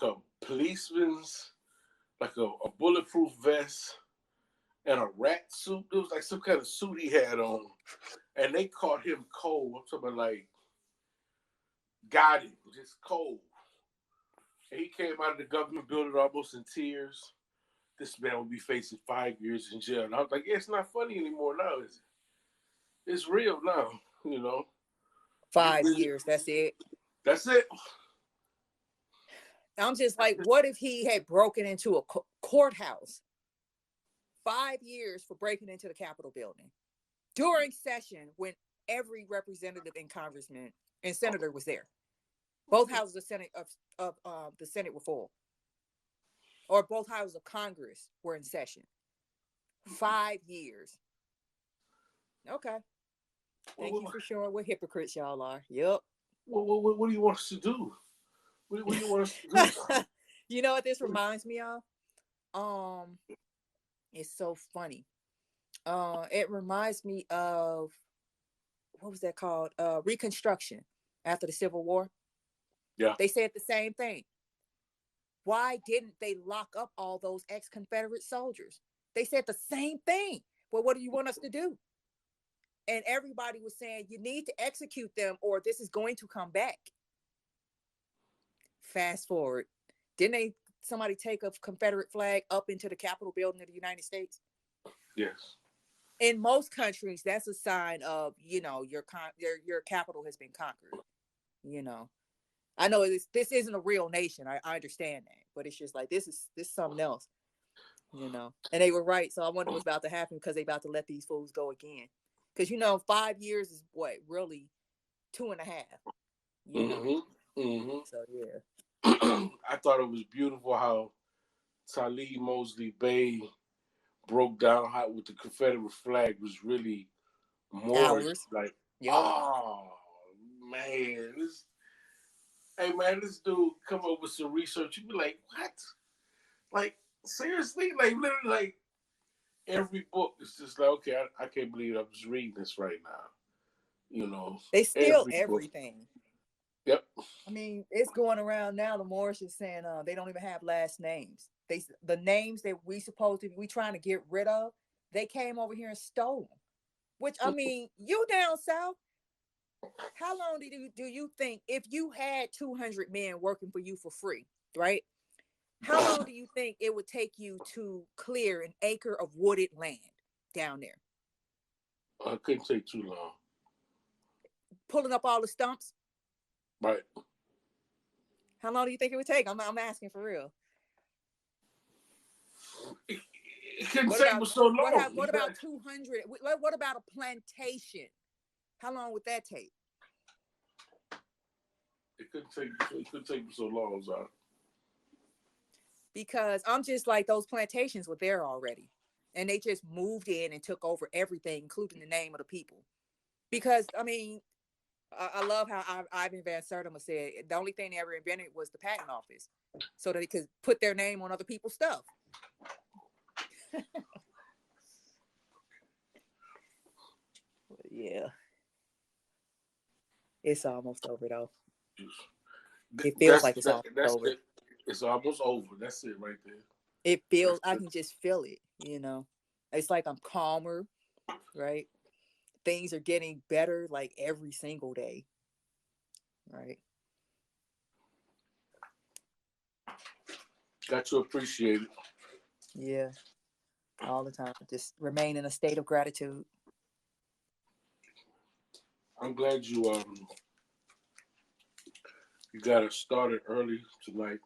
a policeman's, like a bulletproof vest and a rat suit. It was like some kind of suit he had on, and they caught him cold. I'm talking about like got him just cold. And he came out of the government building almost in tears. This man will be facing 5 years in jail. And I was like, yeah, it's not funny anymore now, is it? It's real now, you know. 5 years, that's it. That's it. I'm just like, what if he had broken into a courthouse? 5 years for breaking into the Capitol building during session when every representative and congressman and senator was there. Both houses of Senate of the Senate were full, or both houses of Congress were in session. 5 years. Okay. Thank you for showing what hypocrites y'all are. Yep. What do you want us to do? What do you want us to do? You know what this reminds me of? It's so funny. It reminds me of, what was that called? Reconstruction after the Civil War. Yeah. They said the same thing. Why didn't they lock up all those ex-Confederate soldiers? They said the same thing. Well, what do you want us to do? And everybody was saying, you need to execute them or this is going to come back. Fast forward. Didn't somebody take a Confederate flag up into the Capitol building of the United States? Yes. In most countries, that's a sign of, your capital has been conquered. I know this isn't a real nation. I understand that, but it's just like, this is something else, and they were right. So I wonder what's about to happen, because they about to let these fools go again. Because 5 years is what, really 2.5. Mm-hmm. Mm-hmm. So yeah. I thought it was beautiful how Talib Mosley Bay broke down how with the Confederate flag was really Moorish. Ours. Like, Yep. oh man, this dude come up with some research. You'd be like, what? Like, seriously? Like, literally, like, every book is just like, okay, I can't believe I'm just reading this right now. They steal every everything. Book. Yep. I mean, it's going around now. The Moorish is saying they don't even have last names. The names that we trying to get rid of, they came over here and stole them. Which, I mean, you down south, how long do you think, if you had 200 men working for you for free, right? How long do you think it would take you to clear an acre of wooded land down there? It couldn't take too long. Pulling up all the stumps? Right. How long do you think it would take? I'm asking for real. It couldn't take so long. What about 200? What about a plantation? How long would that take? It couldn't take so long, Zara. Because I'm just like, those plantations were there already. and they just moved in and took over everything, including the name of the people. Because I mean, I love how Ivan Van Sertima said the only thing they ever invented was the patent office, so that they could put their name on other people's stuff. Yeah, it's almost over though. It feels like it's almost over. It. It's almost over. That's it right there. It feels, I can just feel it, It's like I'm calmer, right? Things are getting better like every single day, right? Got to appreciate it. Yeah, all the time. Just remain in a state of gratitude. I'm glad you got it started early tonight.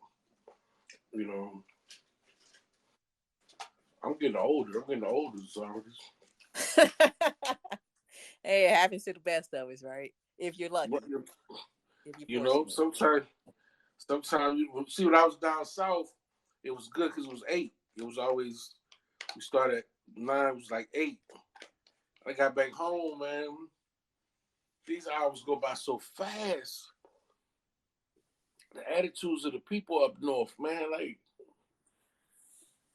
I'm getting older. Sorry. Hey, it happens to the best of us, right? If you're lucky. Sometimes you see, when I was down south, it was good because it was 8. It was always, we started at 9, it was like 8. I got back home, man. These hours go by so fast. The attitudes of the people up north, man, like,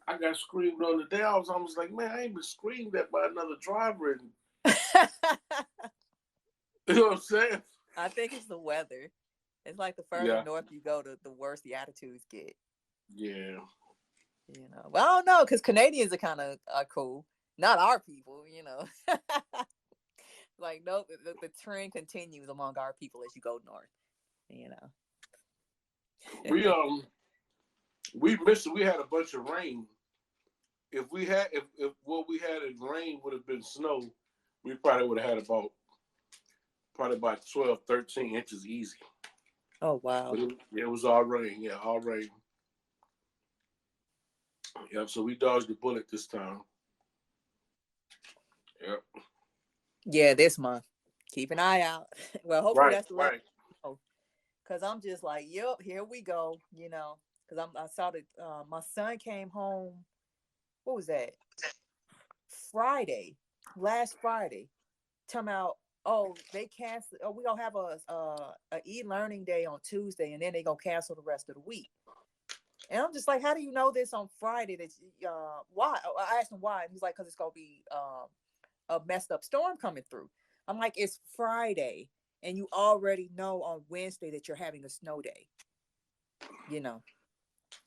I got screamed on the day. I was almost like, man, I ain't been screamed at by another driver. And you know what I'm saying? I think it's the weather. It's like the further north you go, the worse the attitudes get. Yeah. Well, I don't know, because Canadians are kind of cool. Not our people, Like, no, the trend continues among our people as you go north, We missed it. We had a bunch of rain. If what we had in rain would have been snow, we probably would have had about 12, 13 inches easy. Oh, wow. But it was all rain. Yeah, all rain. Yep, so we dodged the bullet this time. Yep. Yeah, this month. Keep an eye out. Well, hopefully that's the right. Because I'm just like, yep, here we go, Because I saw that my son came home, what was that? Last Friday. Talking about, they canceled, we going to have a e-learning day on Tuesday, and then they going to cancel the rest of the week. And I'm just like, how do you know this on Friday? Why? I asked him why, and he's like, because it's going to be a messed up storm coming through. I'm like, it's Friday, and you already know on Wednesday that you're having a snow day.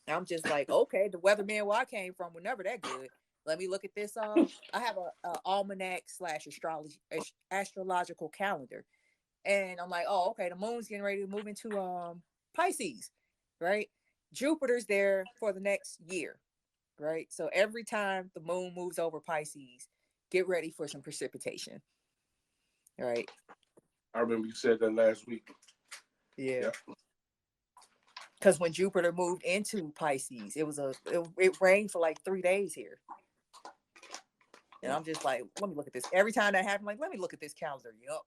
I'm just like, okay, the weatherman where I came from were never that good. Let me look at this. I have a almanac / astrological calendar, and I'm like, oh, okay, the moon's getting ready to move into Pisces, right? Jupiter's there for the next year, right? So every time the moon moves over Pisces, get ready for some precipitation, right? I remember you said that last week. Yeah. Because when Jupiter moved into Pisces, it rained for like 3 days here. And I'm just like, let me look at this. Every time that happens, like, let me look at this calendar. Yup.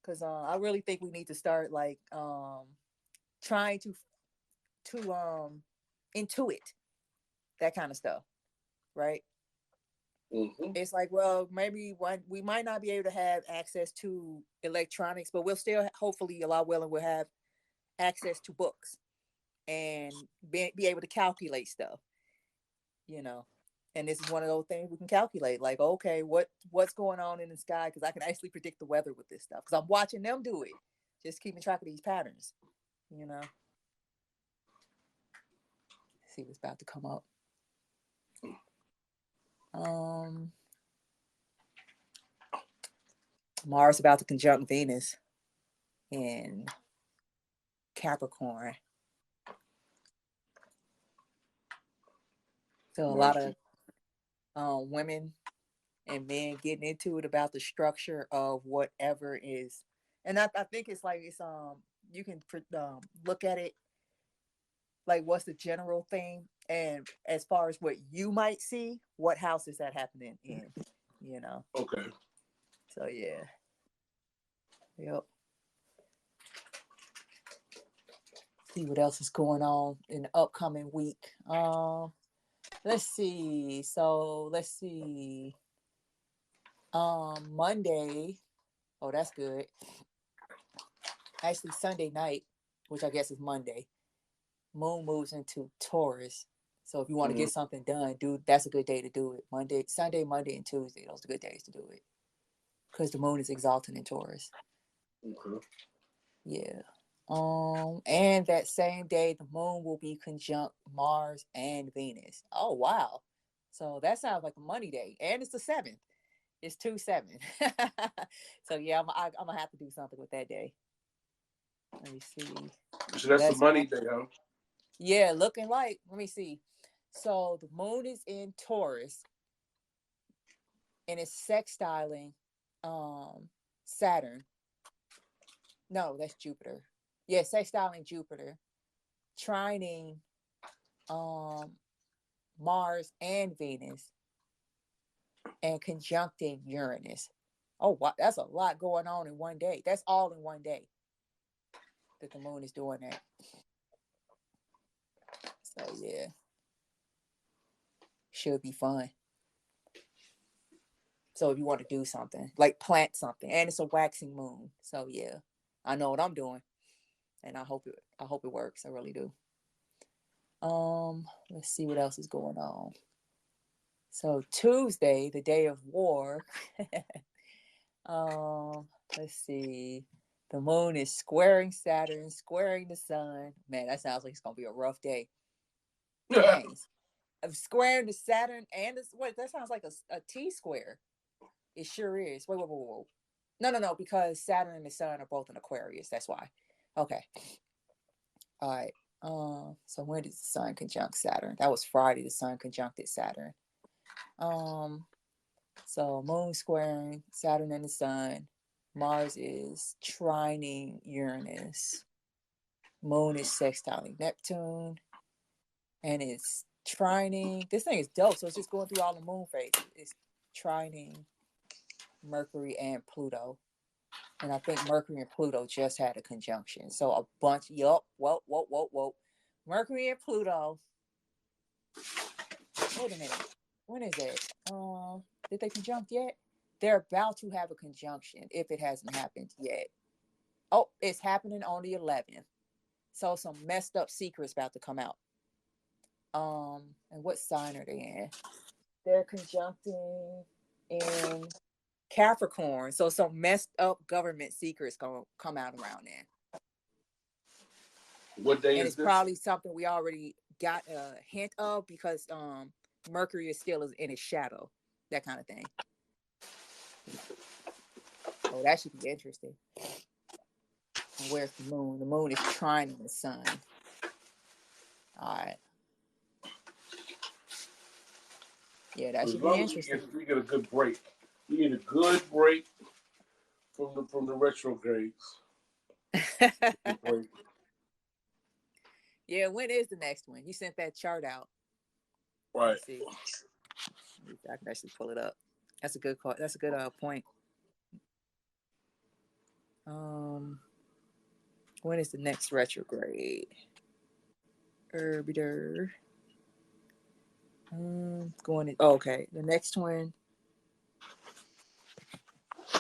Because I really think we need to start like trying to intuit that kind of stuff, right? Mm-hmm. It's like, well, maybe we might not be able to have access to electronics, but we'll still, hopefully, a lot willing, we'll have access to books and be able to calculate stuff, And this is one of those things we can calculate. Like, okay, what's going on in the sky? Because I can actually predict the weather with this stuff. Because I'm watching them do it, just keeping track of these patterns, See what's about to come up. Mars about to conjunct Venus in Capricorn. So a lot of women and men getting into it about the structure of whatever is, and I think it's like you can look at it like what's the general thing, and as far as what you might see, what house is that happening in, Okay. So yeah. Yep. See what else is going on in the upcoming week. Let's see. So let's see. Monday. Oh, that's good. Actually, Sunday night, which I guess is Monday, Moon moves into Taurus. So if you want to get something done, dude, that's a good day to do it. Sunday, Monday, and Tuesday. Those are good days to do it. Because the moon is exalted in Taurus. Okay. Yeah. And that same day, the moon will be conjunct Mars and Venus. Oh wow! So that sounds like a money day, and it's the 7th. It's 2/7. So yeah, I'm gonna have to do something with that day. Let me see. So that's the That's money day, huh? yeah, looking like. Let me see. So the moon is in Taurus, and it's sextiling Saturn. No, that's Jupiter. Yeah, sextiling Jupiter, trining Mars and Venus, and conjuncting Uranus. Oh, wow, that's a lot going on in one day. That's all in one day that the moon is doing that. So yeah, should be fun. So if you want to do something, like plant something, and it's a waxing moon. So yeah, I know what I'm doing, and I hope it works. I really do. Let's see what else is going on. So Tuesday, the day of war. Let's see. The moon is squaring Saturn, squaring the sun. Man, that sounds like it's gonna be a rough day. Dang. Squaring the Saturn and this what that sounds like a T square. It sure is. Wait. No, because Saturn and the sun are both in Aquarius. That's why. Okay. All right. So when did the sun conjunct Saturn? That was Friday. The sun conjuncted Saturn. So moon squaring Saturn and the sun. Mars is trining Uranus. Moon is sextiling Neptune. And it's trining. This thing is dope. So it's just going through all the moon phases. It's trining Mercury and Pluto. And I think Mercury and Pluto just had a conjunction. So a bunch, whoa. Mercury and Pluto. Wait a minute. When is it? Did they conjunct yet? They're about to have a conjunction if it hasn't happened yet. Oh, it's happening on the 11th. So some messed up secrets about to come out. And what sign are they in? They're conjuncting in Capricorn. So some messed up government secrets gonna come out around then. What day And is it's this? probably something we already got a hint of because Mercury is still in its shadow, that kind of thing. Oh, that should be interesting. And where's the moon? The moon is trining the sun. All right. Yeah, that should be interesting. We get a good break. We get a good break from the retrogrades. Yeah, when is the next one? You sent that chart out. Right. Let's see. I can actually pull it up. That's a good call. That's a good point. When is the next retrograde? Going in. Oh, okay. The next one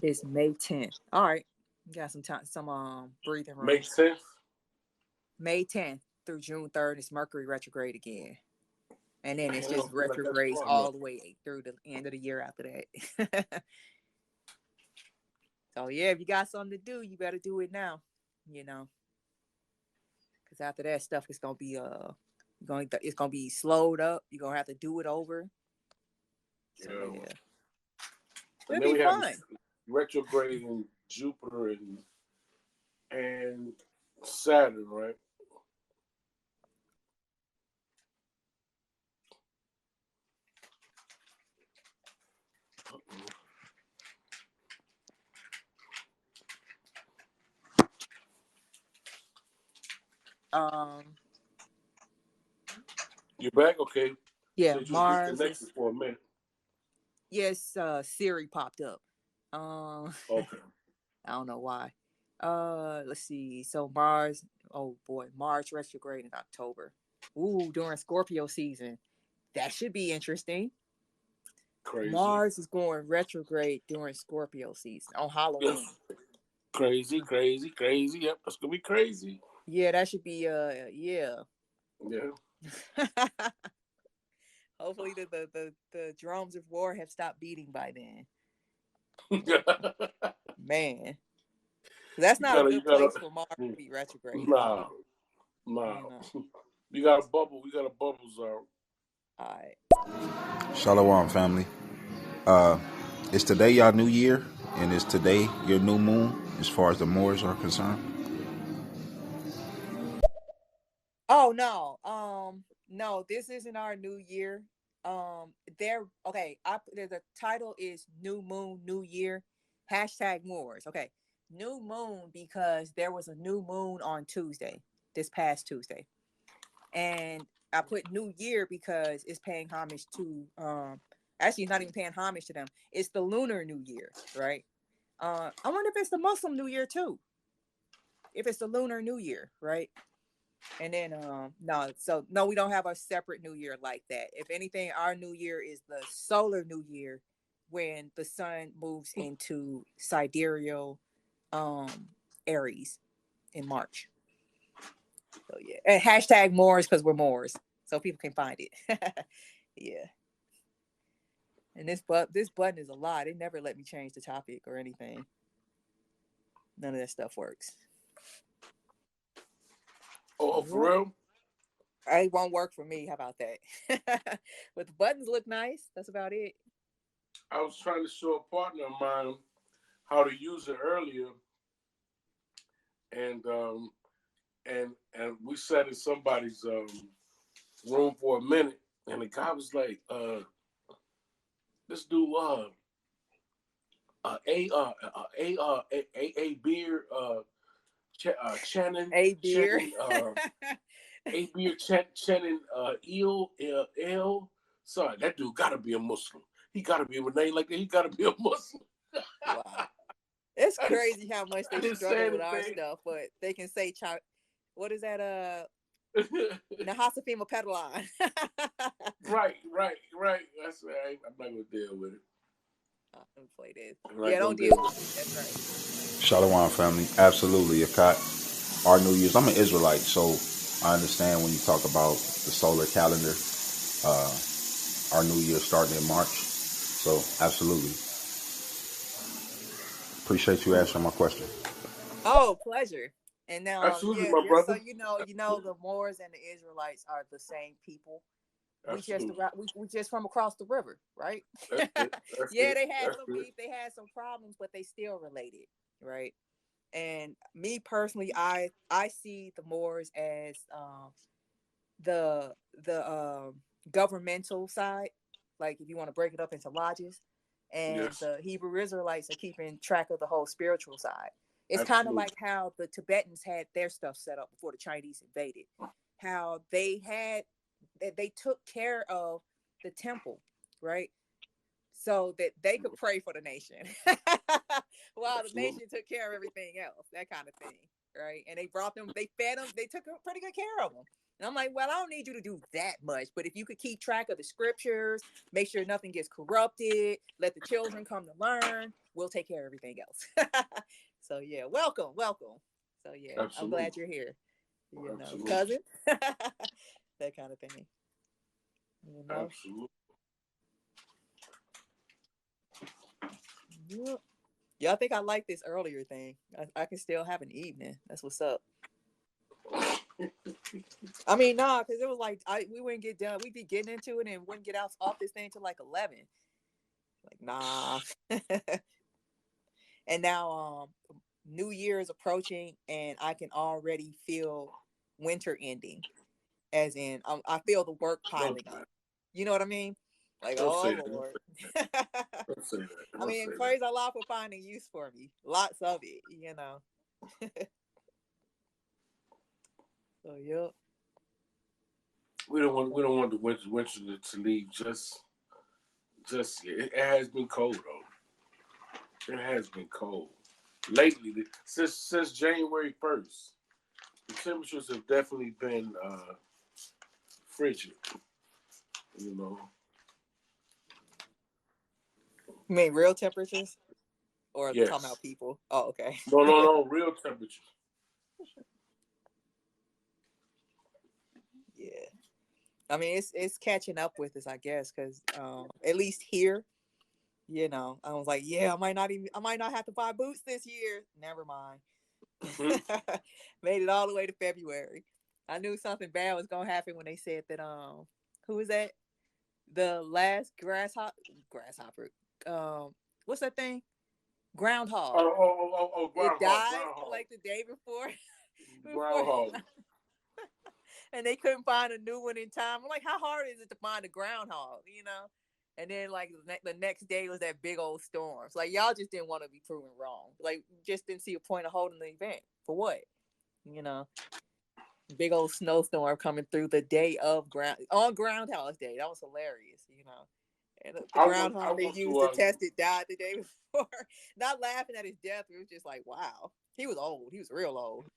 is May 10th. All right. You got some time, some breathing room. May 10th? May 10th through June 3rd is Mercury retrograde again. And then it's just retrogrades all the way through the end of the year after that. So yeah, if you got something to do, you better do it now. You know, because after that stuff is gonna be it's gonna be slowed up. You're gonna have to do it over. So yeah, it'll be fun. Retrograde in Jupiter and Saturn, right? You're back, okay? Yeah, so you Mars just disconnected for a minute. Yes, Siri popped up. Okay. I don't know why. Let's see. So Mars, oh boy, Mars retrograde in October. Ooh, during Scorpio season. that should be interesting. Crazy. Mars is going retrograde during Scorpio season on Halloween. Crazy. Yep, that's gonna be crazy. Yeah, that should be yeah. Hopefully the drums of war have stopped beating by then. Man. That's not a good place for Mars to be retrograde. Nah. You know. We got a bubble. We got a bubble zone. All right. Shalom, family. Is today y'all New Year, and is today your new moon, as far as the Moors are concerned? Oh no, this isn't our New Year. The title is New Moon, New Year, #Moors. Okay, New Moon because there was a new moon on Tuesday, this past Tuesday, and I put New Year because it's paying homage to actually it's not even paying homage to them. It's the Lunar New Year, right? I wonder if it's the Muslim New Year too. If it's the Lunar New Year, right? And then no, we don't have a separate New Year like that. If anything, our New Year is the solar New Year when the sun moves into sidereal Aries in March. So yeah, and #Moors because we're Moors, so people can find it. Yeah. And this button is a lot. They never let me change the topic or anything. None of that stuff works. Oh, for real? It won't work for me. How about that? But the buttons look nice. That's about it. I was trying to show a partner of mine how to use it earlier, and we sat in somebody's room for a minute, and the guy was like, "Let's do a beer Channing A beer a beer Channing L. Sorry, that dude gotta be a Muslim. He gotta be with a name like that. He gotta be a Muslim." Wow. It's crazy how much they struggle with our stuff, but they can say, what is that? Nahasafima Petalon. Right. That's right. I'm not gonna deal with it. Don't play this. Yeah, don't deal with it. That's right. Shalom, family. Absolutely, Akat. Our New Year's. I'm an Israelite, so I understand when you talk about the solar calendar. Our New Year starting in March, so absolutely. Appreciate you answering my question. Oh, pleasure. And now, absolutely, my brother. So you know, the Moors and the Israelites are the same people. We just from across the river, right? Yeah, they had some beef, they had some problems, but they still related, right? And me personally, I see the Moors as the governmental side, like if you want to break it up into lodges, and the Hebrew Israelites are keeping track of the whole spiritual side. It's kind of like how the Tibetans had their stuff set up before the Chinese invaded. How they took care of the temple, right? So that they could pray for the nation while the nation took care of everything else, that kind of thing, right? And they brought them, they fed them, they took pretty good care of them. And I'm like, well, I don't need you to do that much, but if you could keep track of the scriptures, make sure nothing gets corrupted, let the children come to learn, we'll take care of everything else. So yeah, welcome. So yeah, I'm glad you're here. You know, cousin, that kind of thing. You know? Absolutely. Yep. Yeah, I think I like this earlier thing. I can still have an evening. That's what's up. I mean, nah, because it was like we wouldn't get done. We'd be getting into it and wouldn't get off this thing till like 11. Like, nah. And now New Year is approaching, and I can already feel winter ending. As in, I feel the work piling up. You know what I mean? Like, oh Lord. I mean, praise Allah for finding use for me. Lots of it, you know. So yep. We don't want the winter to leave just it has been cold though. It has been cold lately since January 1st. The temperatures have definitely been frigid. You know. You mean real temperatures? Or Yes. talking about people? Oh, okay. No, real temperatures. Yeah. I mean, it's catching up with us, I guess, because at least here, you know, I was like, yeah, I might not have to buy boots this year. Never mind. Mm-hmm. Made it all the way to February. I knew something bad was gonna happen when they said that who was that? The last grasshopper. What's that thing? Groundhog. Oh, It died groundhog. like the day before. Groundhog. And they couldn't find a new one in time. I'm like, how hard is it to find a groundhog? You know. And then like the next day was that big old storm. So, like y'all just didn't want to be proven wrong. Like just didn't see a point of holding the event for what? You know. Big old snowstorm coming through the day of Groundhog's Day. That was hilarious, you know. And the groundhog they used to test it died the day before. Not laughing at his death. It was just like, wow. He was old. He was real old.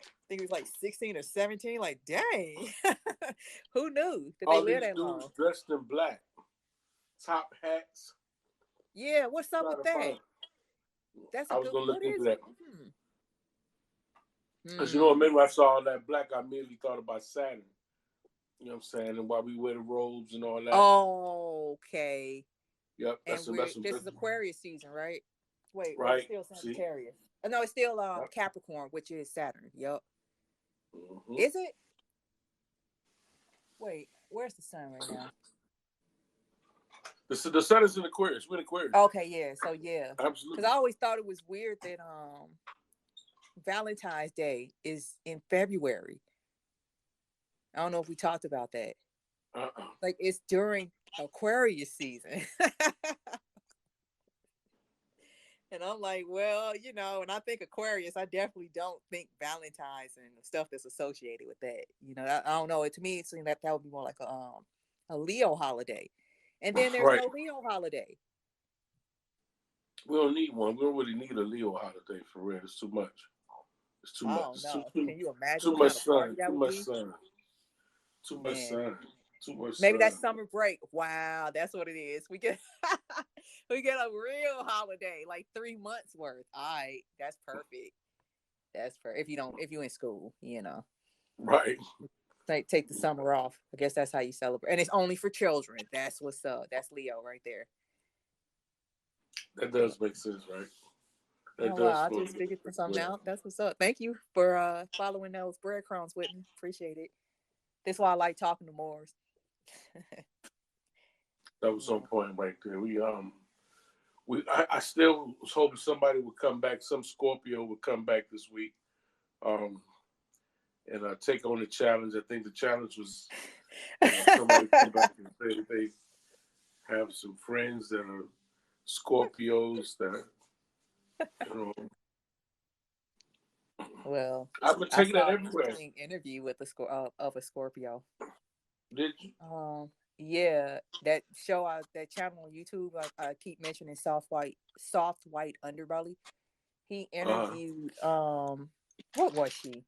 I think he was like 16 or 17. Like, dang. Who knew that they lived that long? Dressed in black. Top hats. Yeah, what's up with that? That's I was going to look into that. Because you know what, maybe I saw all that black, I immediately thought about Saturn. You know what I'm saying? And why we wear the robes and all that. Oh, okay. Yep. This is Aquarius season, right? Wait, right. It's still Sagittarius. Oh, no, it's still Capricorn, which is Saturn. Yep. Mm-hmm. Is it? Wait, where's the sun right now? The sun is in Aquarius. We're in Aquarius. Okay, yeah. So yeah. Absolutely. Because I always thought it was weird that Valentine's Day is in February. I don't know if we talked about that. Like it's during Aquarius season. And I'm like, well, you know, when I think Aquarius, I definitely don't think Valentine's and the stuff that's associated with that. You know, I don't know. To me, it seemed that would be more like a Leo holiday. And then there's no Leo holiday. We don't need one. We don't really need a Leo holiday for real. It's too much. It's too much. No. Can you imagine too much sun? Too much sun. Too much sun. Too much. Maybe that's summer break. Wow, that's what it is. We get a real holiday, like 3 months worth. All right, that's perfect. That's perfect. If you in school, you know. Right. Take the summer off. I guess that's how you celebrate. And it's only for children. That's what's up. That's Leo right there. That does make sense, right? Wow, I just figured something out. That's what's up. Thank you for following those breadcrumbs with me. Appreciate it. That's why I like talking to Moors. That was on point right there. I still was hoping somebody would come back. Some Scorpio would come back this week, and take on the challenge. I think the challenge was somebody come back and say that they have some friends that are Scorpios that, you know. Well, I've been taking that everywhere. Interview with a Scorpio. Did you? Yeah, that show, that channel on YouTube. I keep mentioning soft white underbelly. He interviewed what was she?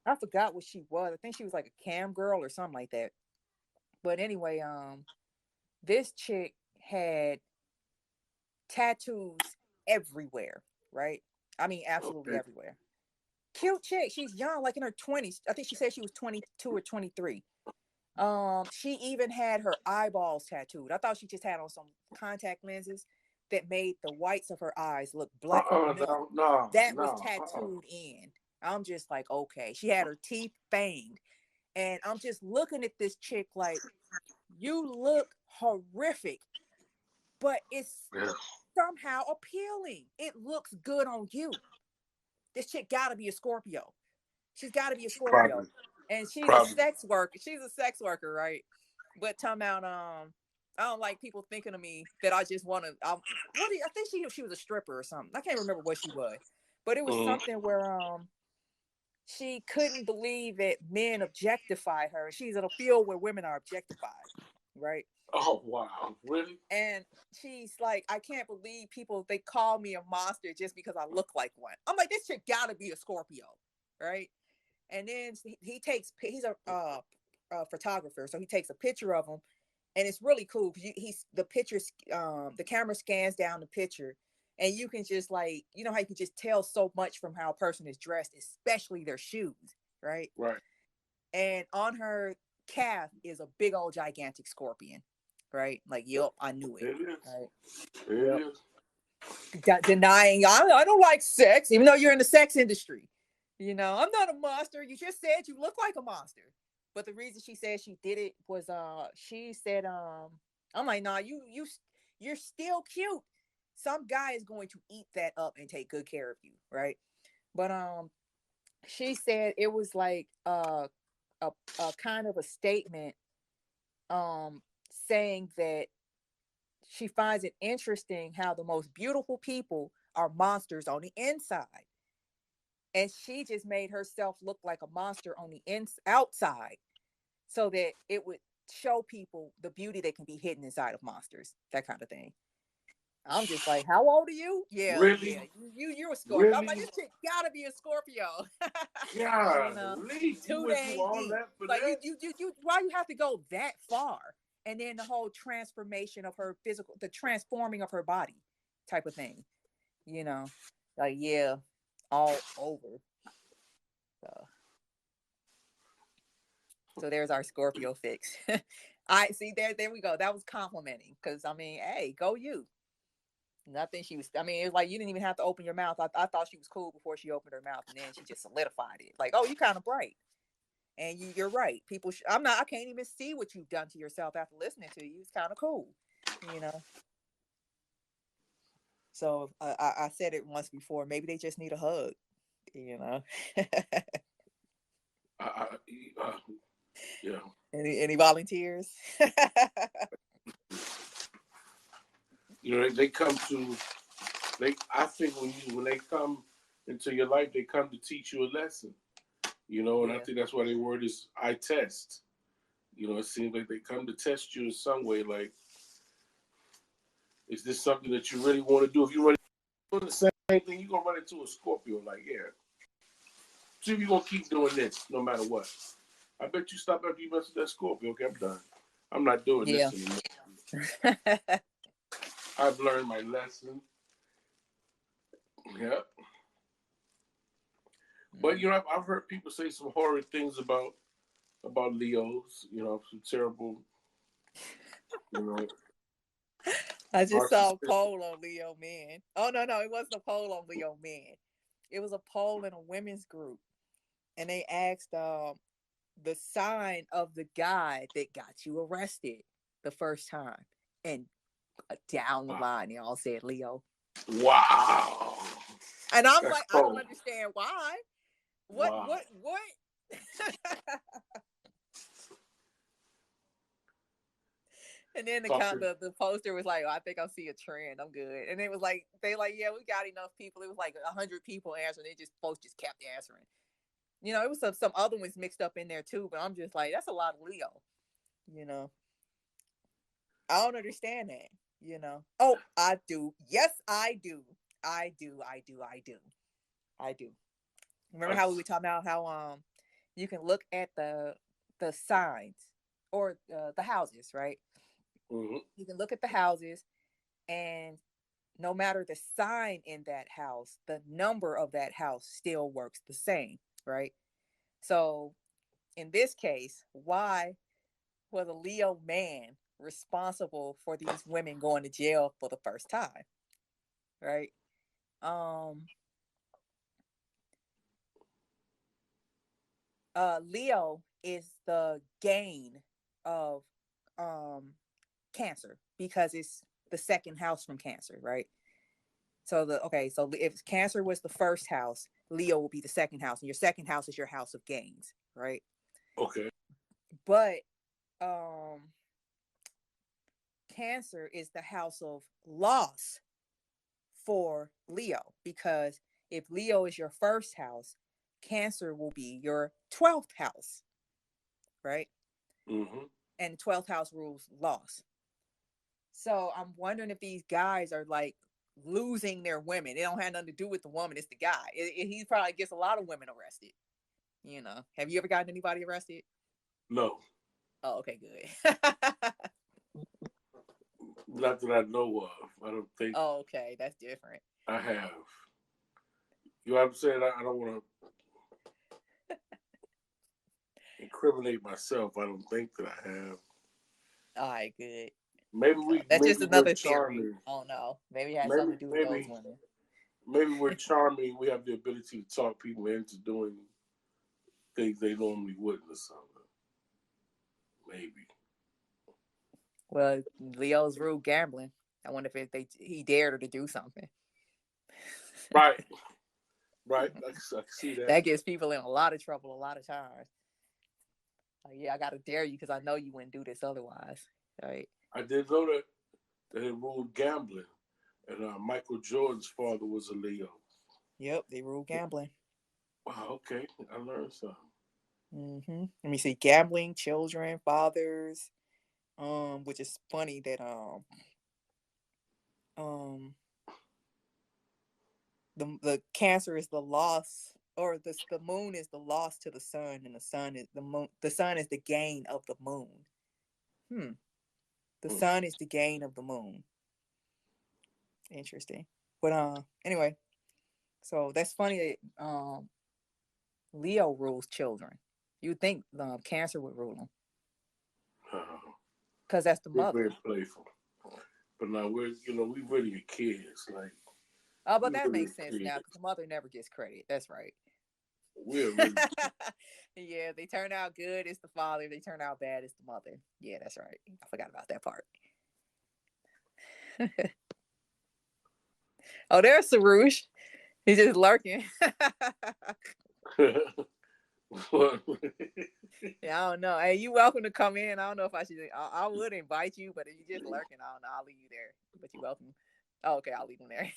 I forgot what she was. I think she was like a cam girl or something like that. But anyway, this chick had tattoos everywhere, right? I mean, absolutely everywhere. Cute chick. She's young, like in her 20s. I think she said she was 22 or 23. She even had her eyeballs tattooed. I thought she just had on some contact lenses that made the whites of her eyes look black. No, that was tattooed in. I'm just like, okay. She had her teeth fanged. And I'm just looking at this chick like, you look horrific, but it's somehow appealing. It looks good on you. This chick gotta be a Scorpio. She's gotta be a Scorpio. Probably. And she's a sex worker. She's a sex worker, right? But talking about I don't like people thinking of me that I just want to. I think she was a stripper or something. I can't remember what she was, but it was something where she couldn't believe that men objectify her. She's in a field where women are objectified, right? Oh wow, really? And she's like, I can't believe they call me a monster just because I look like one. I'm like, this chick gotta be a Scorpio, right? And then he's a photographer, so he takes a picture of them, and it's really cool because the camera scans down the picture, and you can just like, you know how you can just tell so much from how a person is dressed, especially their shoes, right? Right. And on her calf is a big old gigantic scorpion, right? Like, yep, I knew it. It is. Right? It Yep. is. Denying, I don't like sex, even though you're in the sex industry. You know, I'm not a monster. You just said you look like a monster. But the reason she said she did it was she said I'm like, nah, you're still cute. Some guy is going to eat that up and take good care of you, right? But she said it was like a kind of a statement saying that she finds it interesting how the most beautiful people are monsters on the inside. And she just made herself look like a monster on the outside so that it would show people the beauty that can be hidden inside of monsters, that kind of thing. I'm just like, how old are you? Yeah, Really? yeah, you're a Scorpio. Really? I'm like, this chick gotta be a Scorpio. Yeah, You know, you too went through dang all deep. that for Like that? you why you have to go that far? And then the whole transformation of her physical, the transforming of her body, type of thing. You know, like, yeah, all over. So there's our Scorpio fix. I see there we go. That was complimenting because I mean, hey, go you. Nothing she was. I mean, it was like you didn't even have to open your mouth. I thought she was cool before she opened her mouth, and then she just solidified it. Like, oh, you kind of bright, and you're right. People, I'm not. I can't even see what you've done to yourself after listening to you. It's kind of cool, you know. So I said it once before. Maybe they just need a hug, you know. I, uh, yeah. Any volunteers? You know, they come to. I think when they come into your life, they come to teach you a lesson. You know, and I think that's why their word is I test. You know, it seems like they come to test you in some way. Like, is this something that you really want to do? If you want to do the same thing, you're gonna run into a Scorpio. Like, yeah, see if you're gonna keep doing this no matter what. I bet you stop after you mess with that Scorpio. Okay, I'm done. I'm not doing this anymore. I've learned my lesson. Yep. But you know, I've heard people say some horrid things about Leos. You know, some terrible. You know. I just saw a poll on Leo men. Oh no, it wasn't a poll on Leo men. It was a poll in a women's group, and they asked the sign of the guy that got you arrested the first time, and down the line they all said Leo. Wow. And I'm like, I don't understand why. What? And then the poster was like, oh, I think I'll see a trend. I'm good. And it was like, they like, yeah, we got enough people. It was like 100 people answering. Folks just kept answering. You know, it was some other ones mixed up in there too. But I'm just like, that's a lot of Leo. You know, I don't understand that. You know, oh, I do. Yes, I do. I do. Remember how we were talking about how you can look at the signs or the houses, right? Mm-hmm. You can look at the houses, and no matter the sign in that house, the number of that house still works the same, right? So in this case, why was a Leo man responsible for these women going to jail for the first time, right? Leo is the gain of Cancer because it's the second house from Cancer, right? So so if Cancer was the first house, Leo will be the second house, and your second house is your house of gains, right? Okay. But Cancer is the house of loss for Leo, because if Leo is your first house, Cancer will be your 12th house, right? Mm-hmm. And 12th house rules loss. So I'm wondering if these guys are like losing their women. It don't have nothing to do with the woman. It's the guy. He probably gets a lot of women arrested. You know, have you ever gotten anybody arrested? No. Oh, okay, good. Not that I know of. I don't think Oh, okay, that's different. I have. You know what I'm saying? I don't want to incriminate myself. I don't think that I have. All right, good. Maybe So we, that's just maybe we're another theory. charming. I don't know. Maybe it has Maybe, something to do with those maybe, women. maybe we're charming. We have the ability to talk people into doing things they normally wouldn't or something. Maybe. Well, Leo's rule gambling. I wonder if he dared her to do something. Right. Right. I can see that. That gets people in a lot of trouble a lot of times. Like, yeah, I got to dare you because I know you wouldn't do this otherwise. Right. I did know that it ruled gambling, and Michael Jordan's father was a Leo. Yep, they rule gambling. Wow. Okay, I learned something. Let me see, gambling, children, fathers. Which is funny that the Cancer is the loss, or the moon is the loss to the sun, and the sun is the moon. The sun is the gain of the moon. The sun is the gain of the moon. Interesting. But anyway, so that's funny that Leo rules children. You'd think Cancer would rule them because that's the We're mother. very playful, but now we really kids. Like, Oh, but we that really makes sense kids. now because the mother never gets credit. That's right. We're really. Yeah, they turn out good, it's the father. They turn out bad, it's the mother. Yeah, that's right. I forgot about that part. Oh, there's Sarush. He's just lurking. Yeah, I don't know. Hey, you welcome to come in. I don't know if I should. I would invite you, but if you're just lurking, I don't know. I'll leave you there. But you're welcome. Oh, okay, I'll leave him there.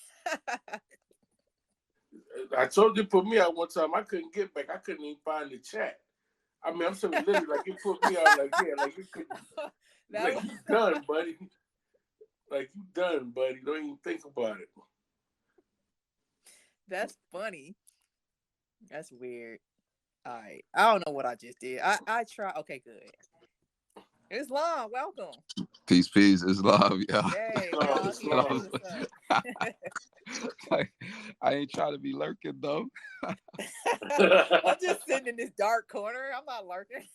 I told you put me out one time. I couldn't get back. I couldn't even find the chat. I mean, I'm saying literally, like, it put me out like, yeah, like, you couldn't. Like, you done, buddy. Like, you done, buddy. Don't even think about it. That's funny. That's weird. All right. I don't know what I just did. I try. Okay, good. Islam, welcome. Peace, Islam, yeah. Hey, No, y'all here. Islam. What's up? Like, I ain't trying to be lurking though. I'm just sitting in this dark corner. I'm not lurking.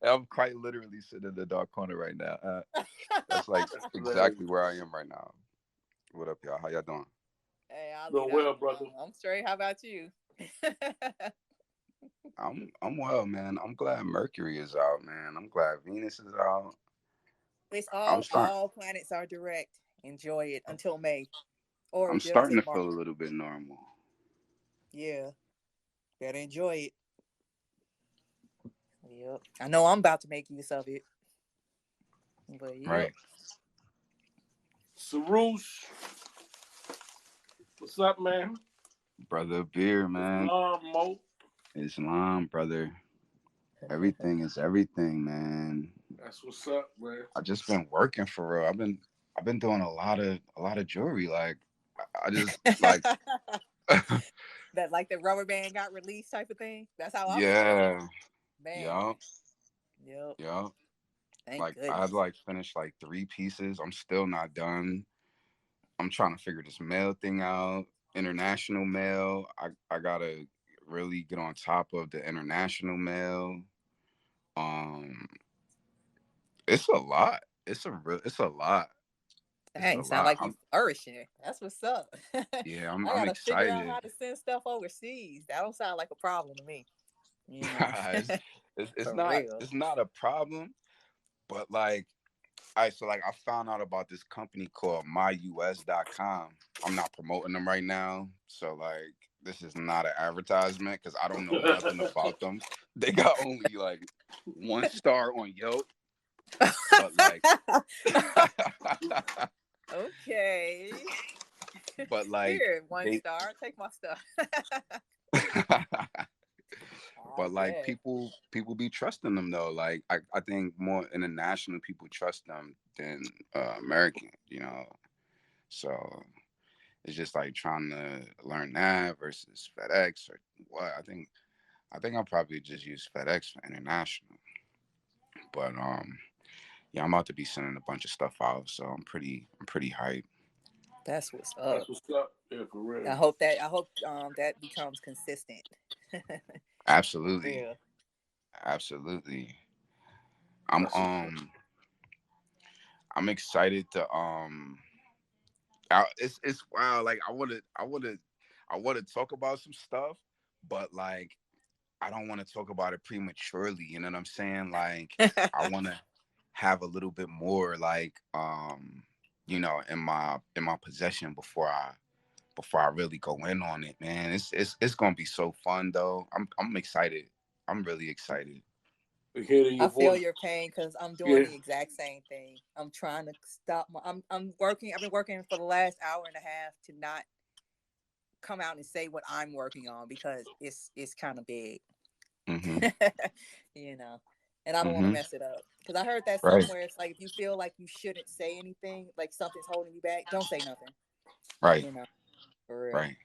I'm quite literally sitting in the dark corner right now. That's like exactly where I am right now. What up, y'all? How y'all doing? Hey, I'll Doing well, brother. I'm straight. How about you? I'm well, man. I'm glad Mercury is out, man. I'm glad Venus is out. It's I'm starting. all planets are direct. Enjoy it until May, or I'm just starting until to March. feel a little bit normal. Yeah, better enjoy it. Yep. I know I'm about to make use of it. But yeah. Right. Sarush. What's up, man? Brother Beer, man. Mo. Islam, brother. Everything is everything, man. That's what's up, man. I just been working for real. I've been doing a lot of jewelry. Like I just like that, like the rubber band got released type of thing. That's how I'm yeah. feeling. Man. Yep. Thank Like goodness. I've like finished like 3 pieces. I'm still not done. I'm trying to figure this mail thing out. International mail. I gotta really get on top of the international mail. It's a lot. It's a lot. Dang, sound like you flourishing. That's what's up. Yeah, I I'm gotta figure out excited. how to send stuff overseas. That don't sound like a problem to me. You know, it's not a problem, but like so like I found out about this company called myus.com. I'm not promoting them right now, so like this is not an advertisement because I don't know nothing about them. They got only like 1 star on Yelp, but like okay. But like here, 1 star, take my stuff. But like people be trusting them though. Like I think more international people trust them than American, you know. So it's just like trying to learn that versus FedEx or what. I think I'll probably just use FedEx for international. But yeah, I'm about to be sending a bunch of stuff out, so I'm pretty hyped. That's what's up. That's what's up. Yeah, for real. I hope that becomes consistent. Absolutely. Real. Absolutely. I'm excited to it's wow, like I want to talk about some stuff, but like I don't want to talk about it prematurely, you know what I'm saying? Like I want to have a little bit more like you know, in my possession before I really go in on it, man. It's gonna be so fun though. I'm excited. I'm really excited. I feel your pain because I'm doing the exact same thing. I'm trying to stop I'm working. I've been working for the last hour and a half to not come out and say what I'm working on because it's kind of big. Mm-hmm. You know, and I don't want to Mm-hmm. mess it up because I heard that Right. somewhere. It's like if you feel like you shouldn't say anything, like something's holding you back, don't say nothing. Right. You know, for real. Right.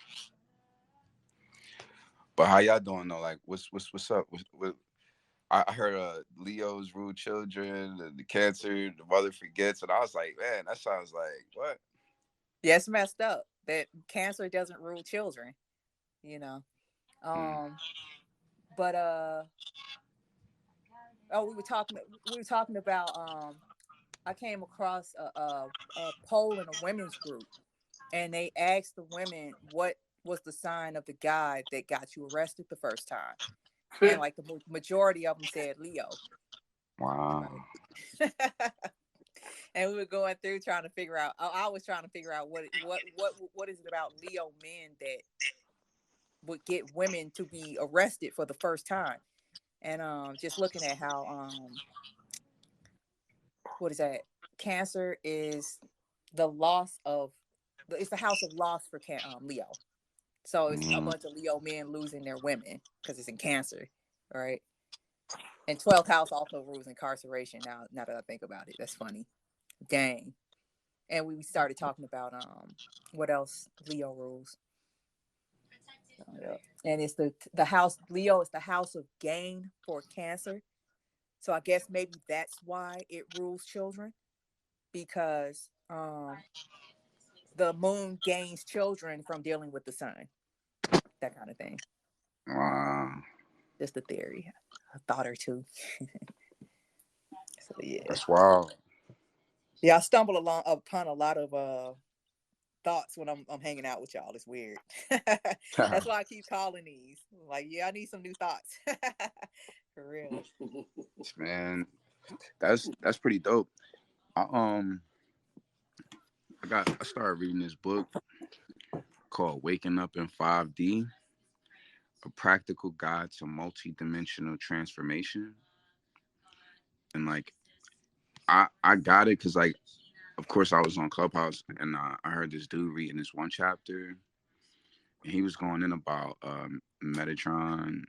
But how y'all doing though? Like, what's up? I heard Leo's rule children, the Cancer, the mother forgets, and I was like, man, that sounds like what? Yeah, it's messed up that Cancer doesn't rule children. You know, but oh, we were talking about I came across a poll in a women's group, and they asked the women what was the sign of the guy that got you arrested the first time, and like the majority of them said Leo. Wow. Right. And we were going through trying to figure out. I was trying to figure out what is it about Leo men that would get women to be arrested for the first time, and just looking at how what is that? Cancer is the loss of it's the house of loss for Leo. So it's a bunch of Leo men losing their women because it's in Cancer, right? And 12th house also rules incarceration. Now that I think about it, that's funny. Dang. And we started talking about what else Leo rules. And it's the house. Leo is the house of gain for Cancer. So I guess maybe that's why it rules children, because the moon gains children from dealing with the sun. That kind of thing. Wow. Just a theory. A thought or two. So yeah. That's wild. Yeah, I stumble upon a lot of thoughts when I'm hanging out with y'all. It's weird. That's why I keep calling these. Like, yeah, I need some new thoughts. For real. Man, that's pretty dope. I started reading this book called Waking Up in 5D, A Practical Guide to Multidimensional Transformation. And like I got it because like of course I was on Clubhouse and I heard this dude reading this one chapter and he was going in about Metatron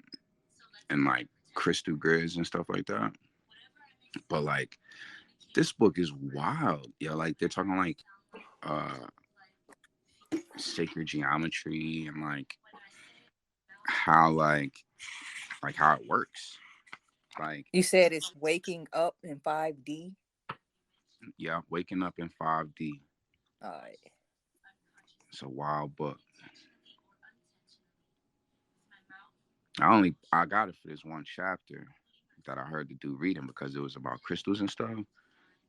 and like crystal grids and stuff like that. But like this book is wild. Yeah, like they're talking like sacred geometry and like how how it works. Like you said it's waking up in 5D. Yeah, Waking Up in 5D. All right. It's a wild book. I got it for this one chapter that I heard the dude reading because it was about crystals and stuff,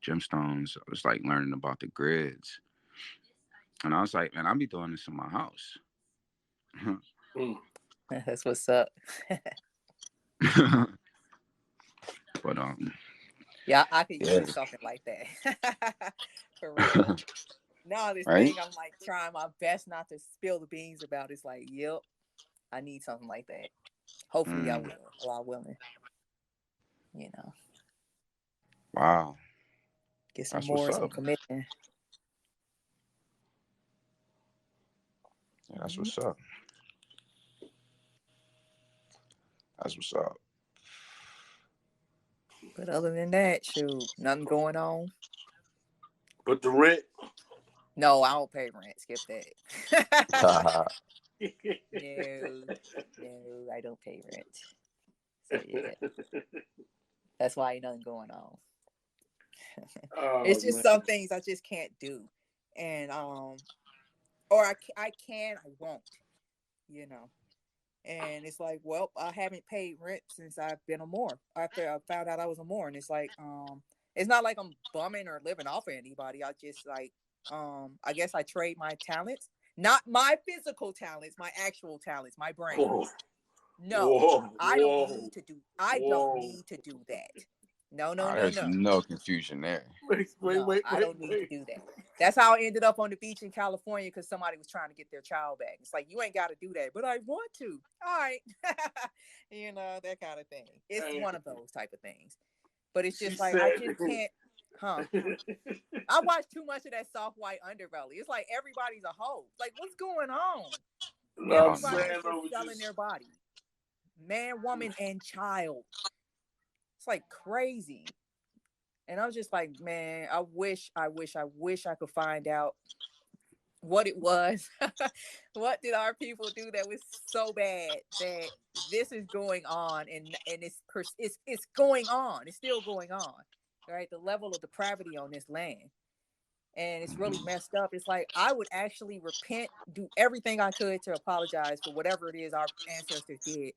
gemstones. I was like learning about the grids, and I was like, man, I'll be doing this in my house. That's what's up. But yeah, I could use something like that. For real. Now this right? thing I'm like trying my best not to spill the beans about. It's like, yep, I need something like that. Hopefully I will. Allah willing. You know. Wow. Get some more, some commitment. Yeah, that's what's up. That's what's up. But other than that, shoot, nothing going on. But the rent? No, I don't pay rent. Skip that. No, I don't pay rent. So yeah. That's why ain't nothing going on. Oh, it's just man. some things I just can't do, and or I can, I won't, you know. And it's like, well, I haven't paid rent since I've been a Moor. After I found out I was a Moor, and it's like, it's not like I'm bumming or living off of anybody. I just like, I guess I trade my talents, not my physical talents, my actual talents, my brain. Whoa. No, Whoa. I don't need to do. I don't Whoa. need to do that. No, There's no confusion there. Wait. I don't need to do that. That's how I ended up on the beach in California because somebody was trying to get their child back. It's like, you ain't got to do that, but I want to. All right. You know, that kind of thing. It's one of those type of things. But it's just like, I just can't, I watch too much of that soft white underbelly. It's like everybody's a hoe. Like, what's going on? Everybody is just selling their body. Man, woman, and child. It's like crazy. And I was just like, man, I wish I could find out what it was. What did our people do that was so bad that this is going on, and it's going on. It's still going on, right? The level of depravity on this land. And it's really messed up. It's like, I would actually repent, do everything I could to apologize for whatever it is our ancestors did.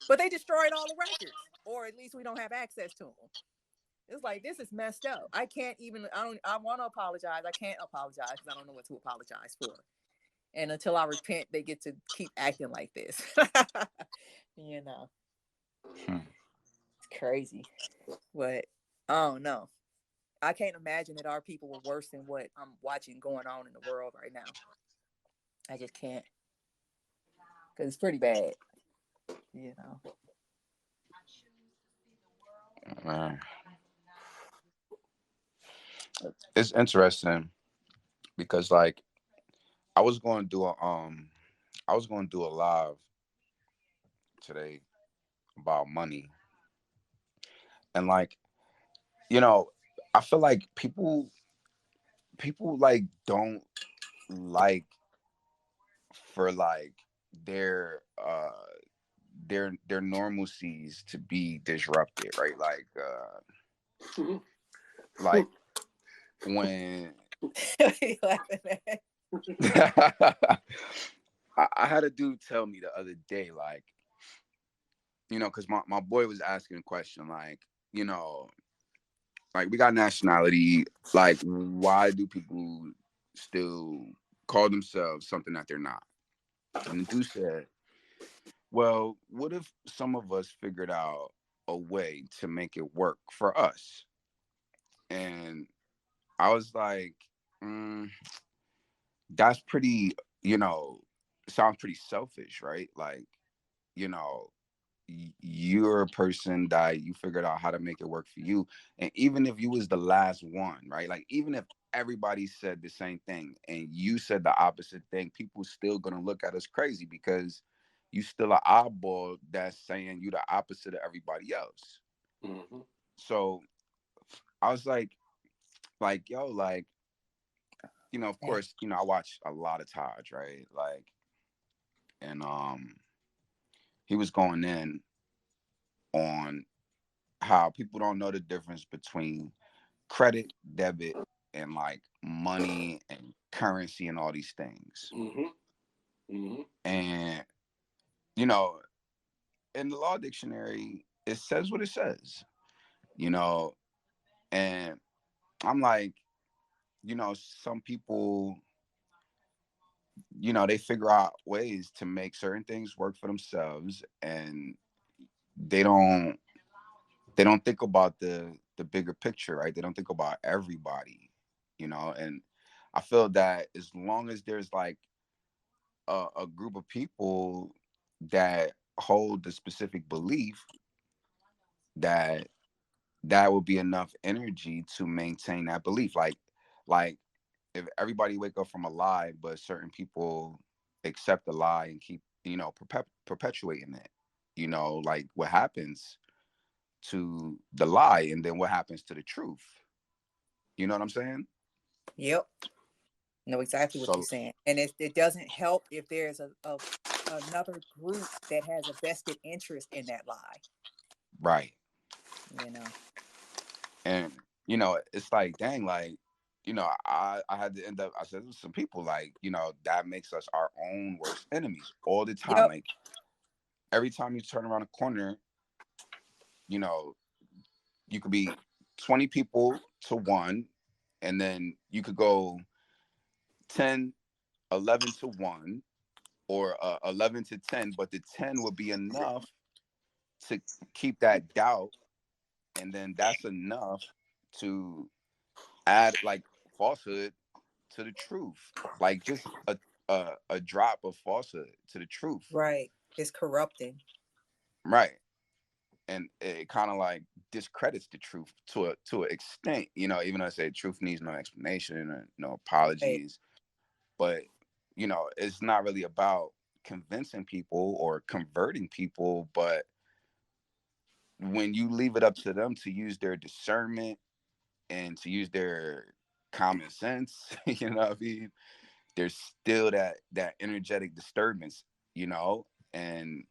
But they destroyed all the records, or at least we don't have access to them. It's like, this is messed up. I want to apologize. I can't apologize because I don't know what to apologize for. And until I repent, they get to keep acting like this. You know. It's crazy. But I don't know. I can't imagine that our people were worse than what I'm watching going on in the world right now. I just can't. Because it's pretty bad. You know. It's interesting because, like, I was going to do a live today about money, and like, you know, I feel like people like don't like for like their normalcies to be disrupted, right? Like when I had a dude tell me the other day, like, you know, because my boy was asking a question, like, you know, like, we got nationality, like, why do people still call themselves something that they're not? And the dude said, well, what if some of us figured out a way to make it work for us? And I was like, that's pretty, you know, sounds pretty selfish, right? Like, you know, you're a person that you figured out how to make it work for you. And even if you was the last one, right? Like, even if everybody said the same thing and you said the opposite thing, people still gonna look at us crazy because you still an oddball that's saying you the opposite of everybody else. Mm-hmm. So I was like, yo, like, you know, of course, you know, I watch a lot of Taj, right? Like, and he was going in on how people don't know the difference between credit, debit, and like money and currency and all these things. Mm-hmm. Mm-hmm. And, you know, in the law dictionary, it says what it says, you know, and I'm like, you know, some people, you know, they figure out ways to make certain things work for themselves, and they don't think about the bigger picture, right? They don't think about everybody, you know. And I feel that as long as there's like a group of people that hold the specific belief, that will be enough energy to maintain that belief. Like if everybody wake up from a lie, but certain people accept the lie and keep, you know, perpetuating it, you know, like what happens to the lie and then what happens to the truth. You know what I'm saying? Yep. Know exactly what you're saying. And it doesn't help if there's another group that has a vested interest in that lie. Right. You know. And, you know, it's like, dang, like, you know, I had to end up, I said, some people like, you know, that makes us our own worst enemies all the time. Yep. Like every time you turn around a corner, you know, you could be 20 people to one, and then you could go 10, 11 to one, or 11 to 10, but the 10 would be enough to keep that doubt. And then that's enough to add like falsehood to the truth, like just a drop of falsehood to the truth. Right. It's corrupting. Right. And it kind of like discredits the truth to an extent, you know, even though I say truth needs no explanation or no Right. apologies. But, you know, it's not really about convincing people or converting people, but when you leave it up to them to use their discernment and to use their common sense, you know what I mean? There's still that energetic disturbance, you know, and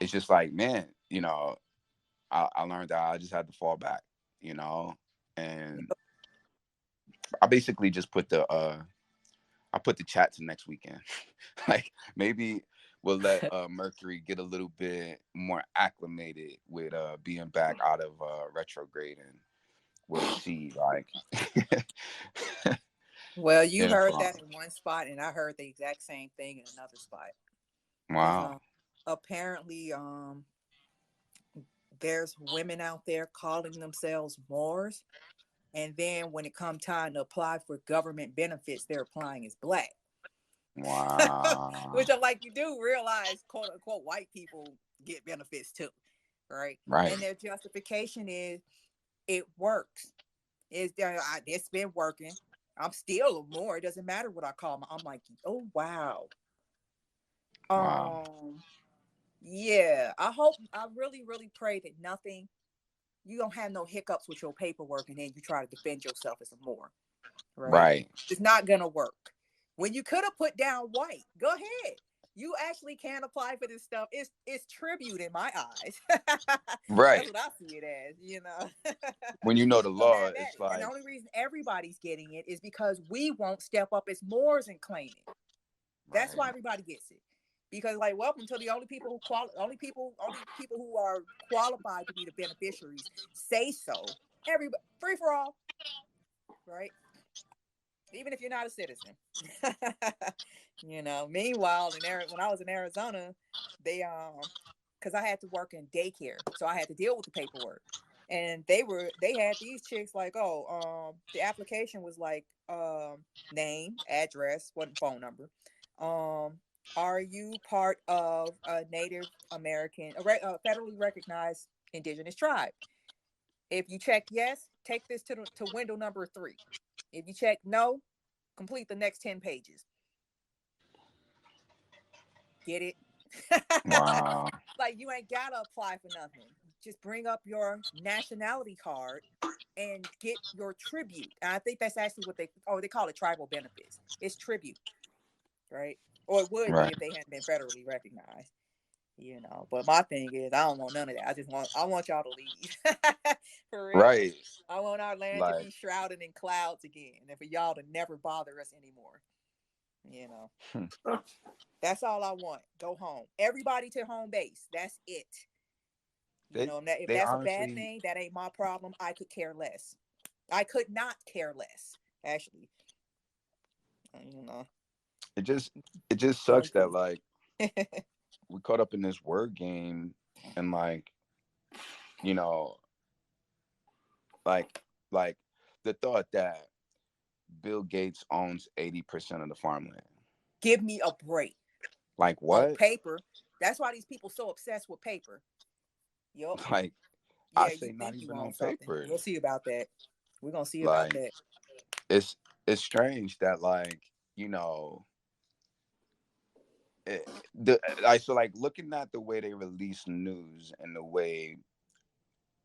it's just like, man, you know, I learned that I just had to fall back, you know, and I basically just put I put the chat to next weekend. Like maybe we'll let Mercury get a little bit more acclimated with being back out of retrograde, and we'll see. Like, Well, you yeah, heard that in one spot, and I heard the exact same thing in another spot. Because wow, apparently, there's women out there calling themselves Moors, and then when it comes time to apply for government benefits, they're applying as black. wow, Which I'm like, you do realize, quote unquote, white people get benefits too, right? right, And their justification is it works. It's been working. I'm still a Moor. It doesn't matter what I call them. I'm like, oh wow. wow, Yeah. I really, really pray that you don't have no hiccups with your paperwork, and then you try to defend yourself as a Moor, right? right, It's not gonna work. When you could have put down white, go ahead. You actually can apply for this stuff. It's tribute in my eyes. That's right. what I see it as, you know. When you know the So law, have at it's it. And the like, only reason everybody's getting it is because we won't step up as Moors and claim it. That's right, why everybody gets it. Because like, welcome to the only people only people who are qualified to be the beneficiaries say so. Everybody, free for all, right? Even if you're not a citizen. You know, meanwhile, when I was in Arizona, they because I had to work in daycare, so I had to deal with the paperwork. And they had these chicks like, oh, the application was like, name, address, wasn't phone number. Are you part of a Native American, a federally recognized indigenous tribe? If you check yes, take this to window number 3. If you check no, complete the next 10 pages. Get it? wow, Like, you ain't gotta apply for nothing. Just bring up your nationality card and get your tribute. And I think that's actually what they call it, tribal benefits. It's tribute, right? Or it would be right, if they hadn't been federally recognized. You know, but my thing is, I don't want none of that. I want y'all to leave. For real. right. I want our land to Like, be shrouded in clouds again, and for y'all to never bother us anymore. You know, that's all I want. Go home. Everybody to home base. That's it. You they know, if they that's a bad honestly, thing, that ain't my problem. I could care less. I could not care less, actually. You know, it just it just going sucks that through. like we caught up in this word game, and like, you know, like like the thought that Bill Gates owns 80% of the farmland. Give me a break. Like On what? paper. That's why these people so obsessed with paper. Yup. Like I Yeah, you say not think you even own on something. paper. We'll see about that. We're gonna see about Like that. it's it's strange that like, you know, the I so like looking at the way they release news and the way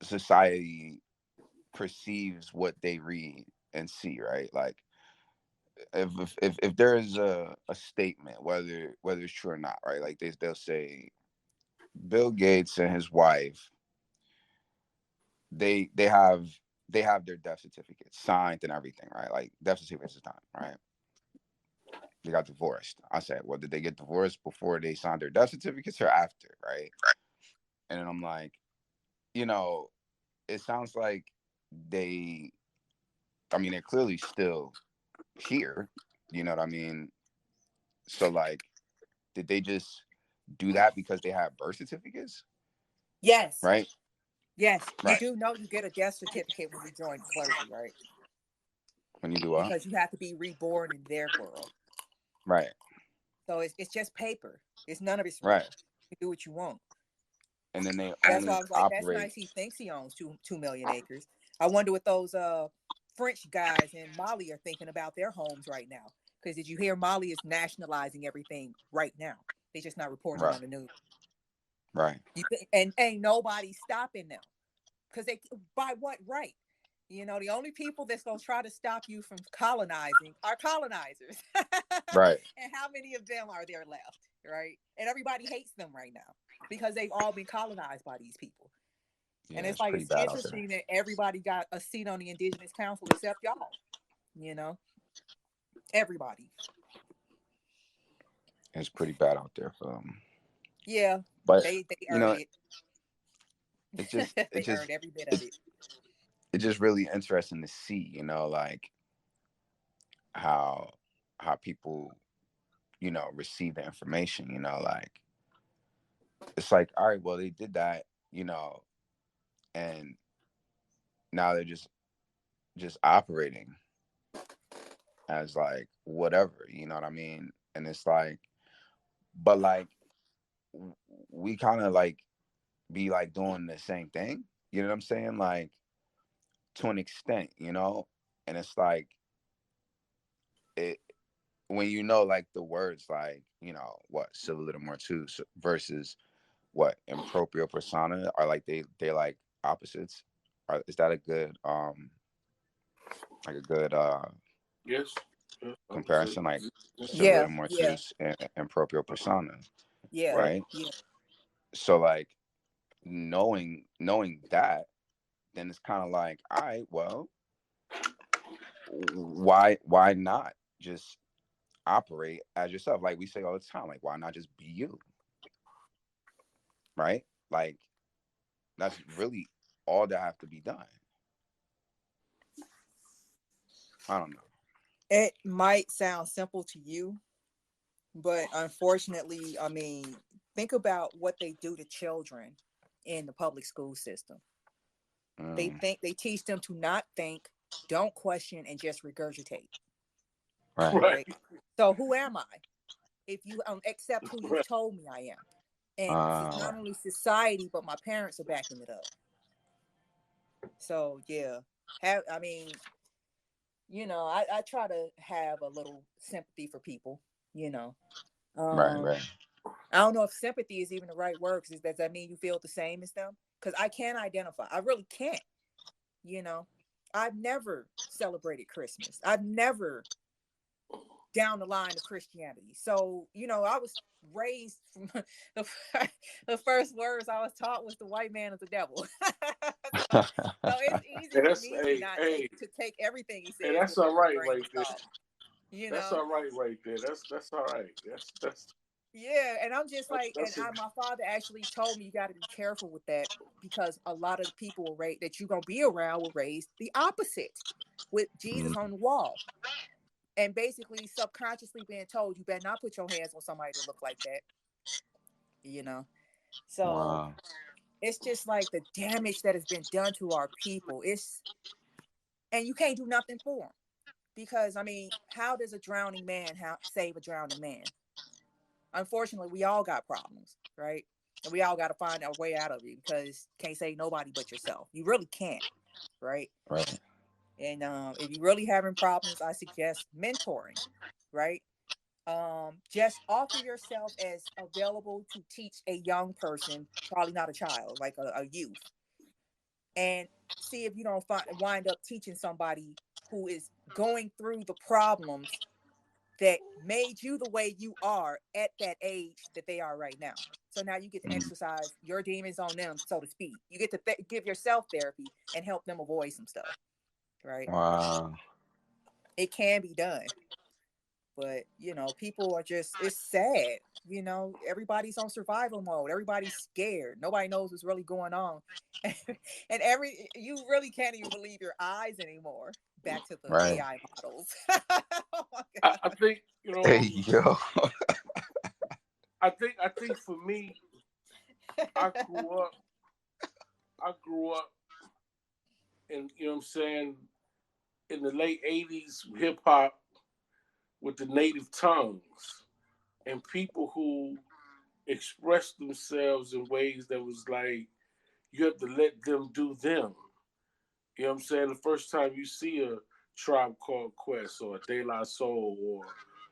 society perceives what they read and see, right? Like if there is a statement, whether it's true or not, right? Like they'll say Bill Gates and his wife, they have they have their death certificates signed and everything, right? Like death certificates is done, right? They got divorced. I said, well, did they get divorced before they signed their death certificates or after, right? And then I'm like, you know, it sounds like they're clearly still here. You know what I mean? So like, did they just do that because they have birth certificates? Yes. Right? Yes. You Right. do know you get a death certificate when you join the clergy, right? When you do what? Because you have to be reborn in their world. Right. So it's just paper. It's none of it's real. Right. You do what you want. And then they That's only why I was like, that's operate. nice. He thinks he owns 2 million acres. I wonder what those French guys in Mali are thinking about their homes right now. Because did you hear Mali is nationalizing everything right now? They're just not reporting Right. on the news. Right. And ain't nobody stopping them. Because they, by what right? You know, the only people that's going to try to stop you from colonizing are colonizers. Right. And how many of them are there left, right? And everybody hates them right now because they've all been colonized by these people. Yeah, and it's pretty it's bad interesting that everybody got a seat on the Indigenous Council except y'all. You know, everybody. It's pretty bad out there for them. Yeah, but they you earned know, it. it just They earned every bit of it. It's just really interesting to see, you know, like how people, you know, receive the information, you know, like it's like, all right, well, they did that, you know, and now they're just operating as like whatever, you know what I mean? And it's like, but like we kind of like be like doing the same thing, you know what I'm saying? Like to an extent, you know, and it's like it when you know like the words like, you know, what civil little more too versus what improprio persona are like they like opposites. Is that a good like a good Yes. comparison, like Yeah, civil yeah, mortis and improprio persona, yeah, Right. right? yeah. So like knowing that, then it's kind of like, all right, well, why not just operate as yourself? Like we say all the time, like why not just be you, right? Like that's really all that have to be done. I don't know. It might sound simple to you, but unfortunately, I mean, think about what they do to children in the public school system. Mm, They teach them to not think, don't question, and just regurgitate. right, Right. Right. So who am I? If you accept who you've Right. told me I am. And not only society, but my parents are backing it up. So yeah. I mean, you know, I try to have a little sympathy for people, you know. right. I don't know if sympathy is even the right word, because does that mean you feel the same as them? Because I can't identify. I really can't, you know. I've never celebrated Christmas. I've never down the line of Christianity. So, you know, I was raised from the, the first words I was taught was the white man is the devil. So it's easy And for that's me to not take everything he and says that's with all a right grain right of there. salt. You That's know? all right there. That's all right. That's Yeah, and I'm just like, and that's a, my father actually told me you got to be careful with that, because a lot of the people were raised that you're gonna be around were raised the opposite, with Jesus on the wall, and basically subconsciously being told you better not put your hands on somebody that look like that, you know. So Wow. it's just like the damage that has been done to our people. And you can't do nothing for them, because I mean, how does a drowning man save a drowning man? Unfortunately, we all got problems, right? And we all got to find our way out of it, because can't save nobody but yourself. You really can't, right? Right. And if you're really having problems, I suggest mentoring, right? Just offer yourself as available to teach a young person, probably not a child, like a youth, and see if you don't wind up teaching somebody who is going through the problems that made you the way you are at that age that they are right now. So now you get to exercise your demons on them, so to speak. You get to give yourself therapy and help them avoid some stuff, right? Wow. It can be done. But, people are just, it's sad. Everybody's on survival mode. Everybody's scared. Nobody knows what's really going on. And you really can't even believe your eyes anymore. Back to the AI models. Oh my God. I think, Hey, yo. I think for me, I grew up in, what I'm saying, in the late 80s, hip hop with the native tongues and people who expressed themselves in ways that was like, you have to let them do them. You know what I'm saying? The first time you see a Tribe Called Quest or a De La Soul or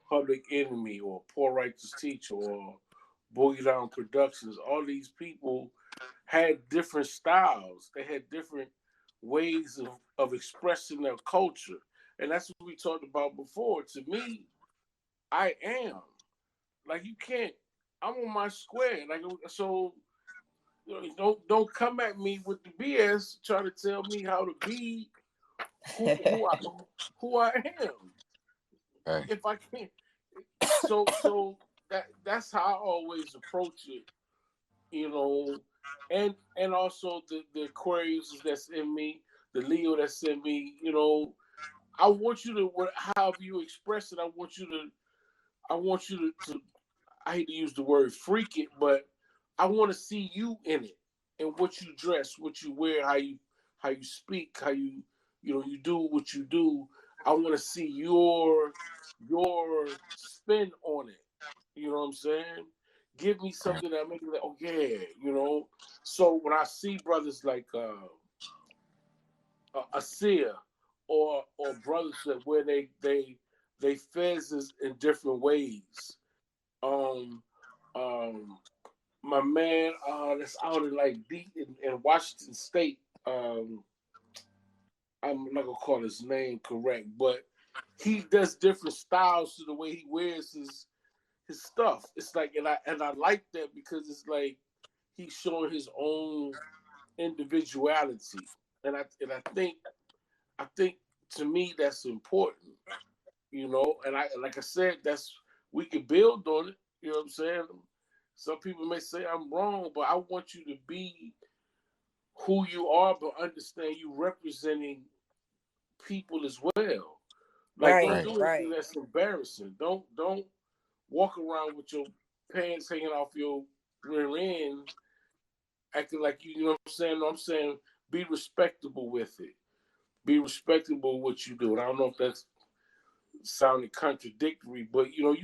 Public Enemy or Poor Righteous Teacher or Boogie Down Productions, all these people had different styles. They had different ways of expressing their culture. And that's what we talked about before. To me, I am. Like, you can't, I'm on my square. Like, so don't come at me with the BS trying to tell me how to be who I am. Right. If I can't, so that's how I always approach it, and also the Aquarius that's in me, the Leo that's in me. I want you to, however you express it. I want you to. I hate to use the word freak it, but I want to see you in it, and what you dress, what you wear, how you speak, how you do what you do. I want to see your spin on it. You know what I'm saying? Give me something that make me like, oh yeah. So when I see brothers like Asia or brothers that where they fezzes in different ways. Um, my man that's out in like deep in Washington State. I'm not gonna call his name correct, but he does different styles to the way he wears his stuff. It's like, and I like that because it's like he's showing his own individuality, and I think to me that's important, And I, like I said, we can build on it. You know what I'm saying? Some people may say I'm wrong, but I want you to be who you are, but understand you representing people as well. Like, don't do anything that's embarrassing. Don't walk around with your pants hanging off your rear end, acting like you know what I'm saying. No, I'm saying be respectable with it. Be respectable what you do. And I don't know if that's sounding contradictory, but you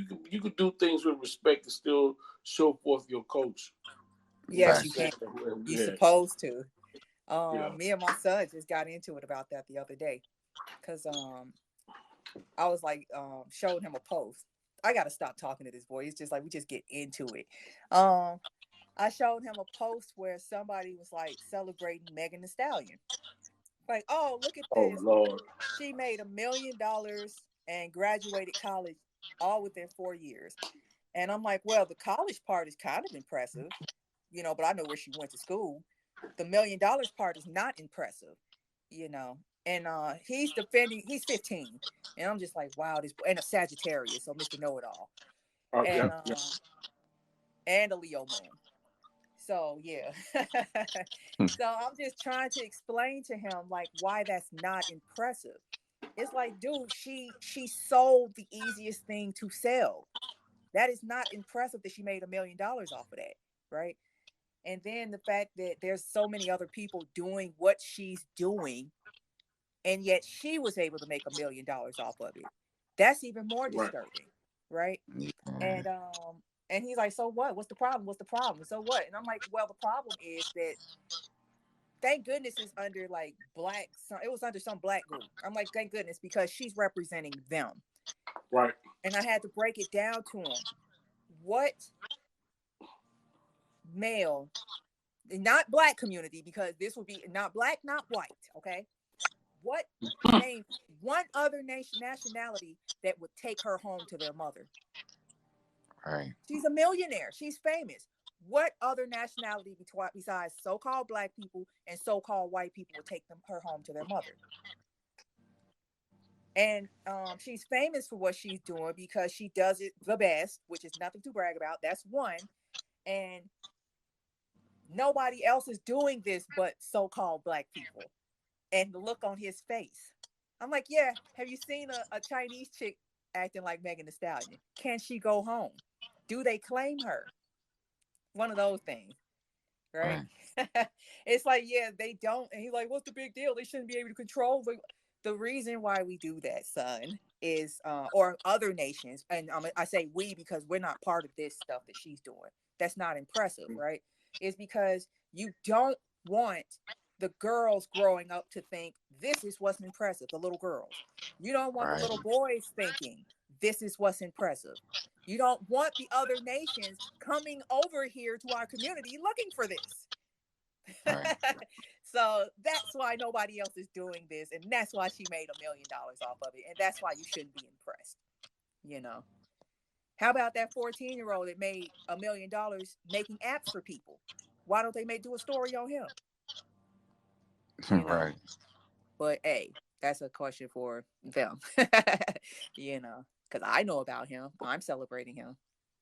can do things with respect and still show forth your culture. Yes, you can. You're supposed to. Yeah. Me and my son just got into it about that the other day, because I was like showing him a post. I gotta stop talking to this boy. It's just like we just get into it. I showed him a post where somebody was like celebrating Megan Thee Stallion. Like, oh, look at this. Oh Lord. She made $1 million and graduated college all within 4 years. And I'm like, well, the college part is kind of impressive, but I know where she went to school. The $1 million part is not impressive, And he's 15. And I'm just like, wow, this, and a Sagittarius, so Mr. Know-It-All. And and a Leo moon. So yeah. So I'm just trying to explain to him like why that's not impressive. It's like, dude, she sold the easiest thing to sell. That is not impressive that she made $1 million off of that, right? And then the fact that there's so many other people doing what she's doing, and yet she was able to make $1 million off of it. That's even more disturbing, right? And he's like, so what? What's the problem? What's the problem? So what? And I'm like, well, the problem is that thank goodness it's under like black. It was under some black group. I'm like, thank goodness, because she's representing them. Right. And I had to break it down to him. What male, not black community, because this would be not black, not white, okay? What name one other nationality that would take her home to their mother? Right. She's a millionaire. She's famous. What other nationality besides so-called black people and so-called white people would take her home to their mother? And she's famous for what she's doing because she does it the best, which is nothing to brag about. That's one. And nobody else is doing this but so-called black people. And the look on his face. I'm like, yeah, have you seen a Chinese chick acting like Megan Thee Stallion? Can she go home? Do they claim her? One of those things, right? It's like, yeah, they don't. And he's like, what's the big deal? They shouldn't be able to control. The reason why we do that, son, is, or other nations, and I say we because we're not part of this stuff that she's doing. That's not impressive, right? Is because you don't want the girls growing up to think this is what's impressive, the little girls. You don't want the little boys thinking this is what's impressive. You don't want the other nations coming over here to our community looking for this. Right. So that's why nobody else is doing this. And that's why she made $1 million off of it. And that's why you shouldn't be impressed. You know, how about that 14-year-old that made $1 million making apps for people? Why don't they do a story on him? You know? Right. But hey, that's a question for them. You know, because I know about him. I'm celebrating him.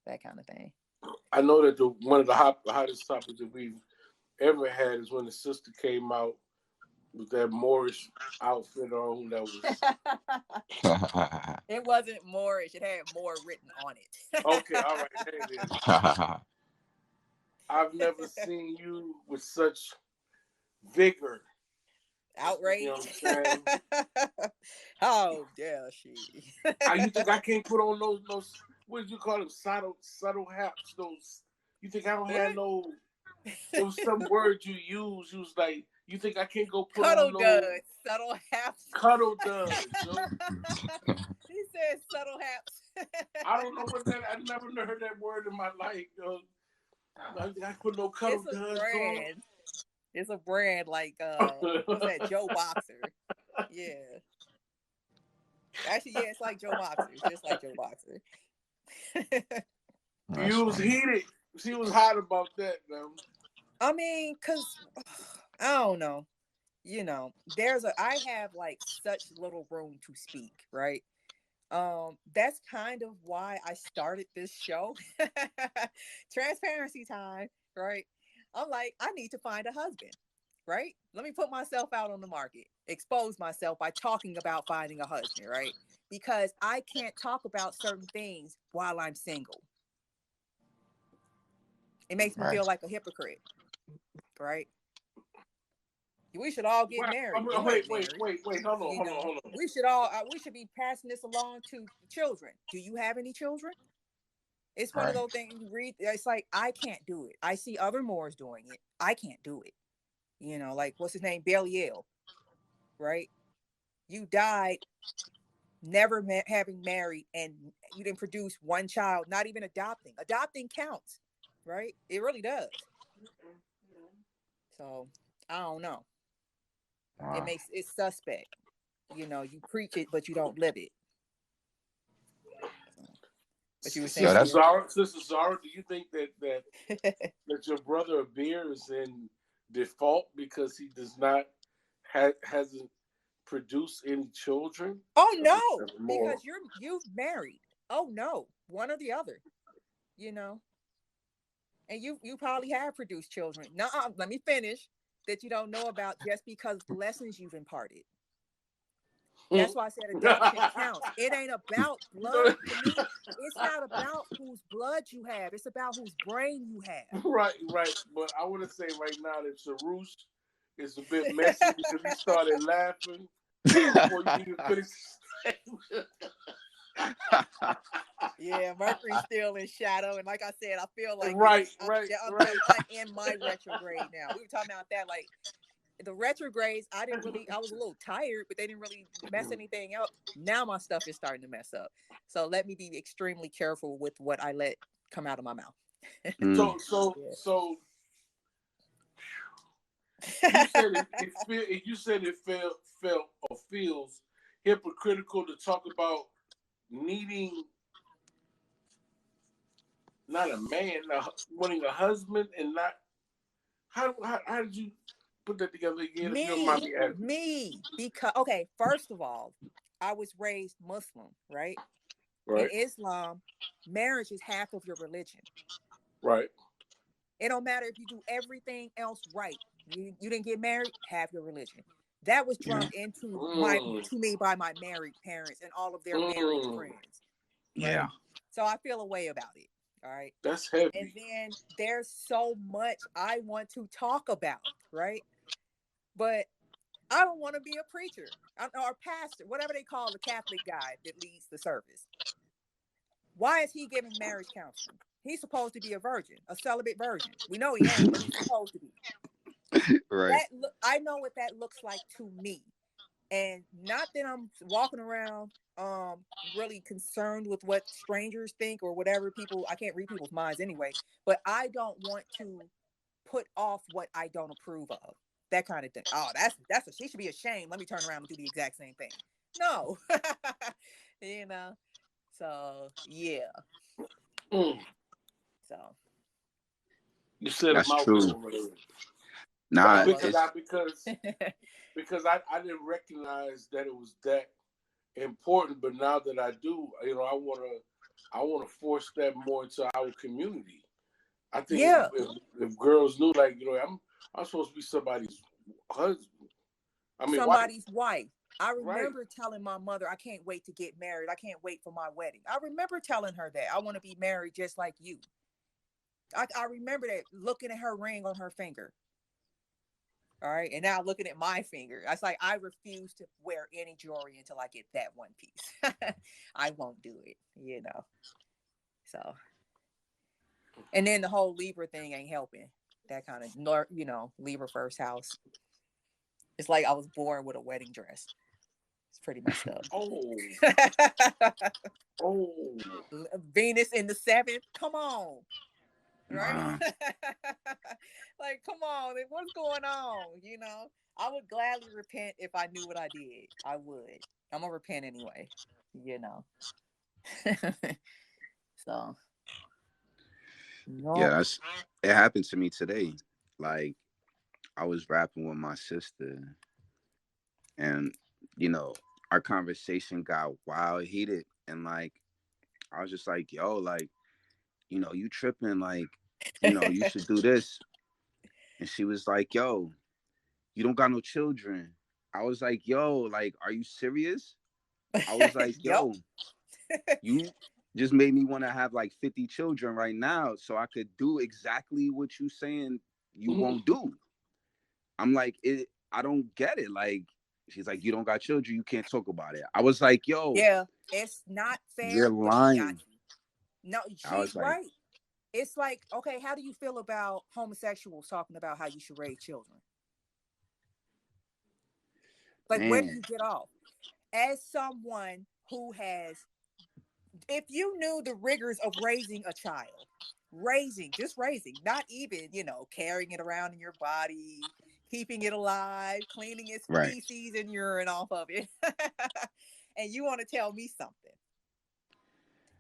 That kind of thing. I know that one of the hottest topics that we've ever had is when the sister came out with that Moorish outfit on. That was it wasn't Moorish. It had more written on it. Okay, all right, there it is. I've never seen you with such vigor. Outrage. You know what I'm saying? How dare she? You think I can't put on those what did you call them? Subtle hats. Those. You think I don't have no? There was some word you used. You was like, you think I can't go put cuddle on no duds, subtle hats? Cuddle duds. He said subtle hats. I don't know what that. I never heard that word in my life. I think I put no cuddle duds on. It's a brand like what's that? Joe Boxer. Yeah. Actually, yeah, it's like Joe Boxer. It's just like Joe Boxer. You was heated. She was hot about that, though. I mean, cause I don't know. You know, I have like such little room to speak, right? That's kind of why I started this show. Transparency time, right? I'm like, I need to find a husband, right? Let me put myself out on the market, expose myself by talking about finding a husband, right? Because I can't talk about certain things while I'm single. It makes me feel like a hypocrite, right? We should all get married. Wait. Hold on. We should be passing this along to children. Do you have any children? It's one of those things you read. It's like, I can't do it. I see other Moors doing it. I can't do it. You know, like, what's his name? Belial, right? You died never having married, and you didn't produce one child, not even adopting. Adopting counts, right? It really does. So, I don't know. Wow. It makes it suspect. You know, you preach it, but you don't live it. But you were saying, Sister Zara, do you think that your brother Abir is in default because he does not hasn't produced any children? Oh no, because you've married. Oh no, one or the other. You know, and you probably have produced children. No, let me finish. That you don't know about just because the lessons you've imparted. That's why I said adoption counts. It ain't about blood to me. It's not about whose blood you have. It's about whose brain you have. Right. But I want to say right now that Sarush is a bit messy because he started laughing before you even finished. Yeah, Mercury's still in shadow, and like I said, I feel like I'm in my retrograde now. We were talking about that, like the retrogrades. I was a little tired, but they didn't really mess anything up. Now my stuff is starting to mess up, so let me be extremely careful with what I let come out of my mouth. So You said you said it felt or feels hypocritical to talk about needing not a man, wanting a husband, and not how did you put that together again? If you don't mind me asking. Me, because okay, first of all, I was raised Muslim, right? Right. In Islam, marriage is half of your religion. Right. It don't matter if you do everything else right. You didn't get married, half your religion. That was drummed into me by my married parents and all of their married friends. Right? Yeah. So I feel a way about it. All right. That's heavy. And then there's so much I want to talk about, right? But I don't want to be a preacher or pastor, whatever they call the Catholic guy that leads the service. Why is he giving marriage counseling? He's supposed to be a virgin, a celibate virgin. We know he ain't, but he's supposed to be. Right. I know what that looks like to me. And not that I'm walking around really concerned with what strangers think or whatever people, I can't read people's minds anyway, but I don't want to put off what I don't approve of. That kind of thing. Oh, she should be ashamed. Let me turn around and do the exact same thing. No. You know. So yeah. So you said that's true. Nah, because I didn't recognize that it was that important, but now that I do, I wanna force that more into our community. I think if girls knew, like, I'm supposed to be somebody's husband. I mean, somebody's wife. I remember telling my mother, I can't wait to get married. I can't wait for my wedding. I remember telling her that I want to be married just like you. I remember that, looking at her ring on her finger. All right. And now looking at my finger. I was like, I refuse to wear any jewelry until I get that one piece. I won't do it, So. And then the whole Libra thing ain't helping. That kind of, Libra first house. It's like I was born with a wedding dress. It's pretty messed up. Venus in the 7th. Come on. Right? Like, come on. What's going on? I would gladly repent if I knew what I did. I would. I'm going to repent anyway. So. Yeah, it happened to me today. Like, I was rapping with my sister, and our conversation got wild heated, and like I was just like, yo, like, you tripping, like, you should do this. And she was like, yo, you don't got no children. I was like, yo, like, are you serious? I was like, yo, you just made me want to have like 50 children right now so I could do exactly what you saying you won't do. I'm like, I don't get it. Like, she's like, you don't got children, you can't talk about it. I was like, yo. Yeah, it's not fair. You're lying. No, she's right. It's like, okay, how do you feel about homosexuals talking about how you should raise children? Like, where do you get off? As someone who has, if you knew the rigors of raising a child, just raising, not even, carrying it around in your body, keeping it alive, cleaning its feces and urine off of it, and you want to tell me something.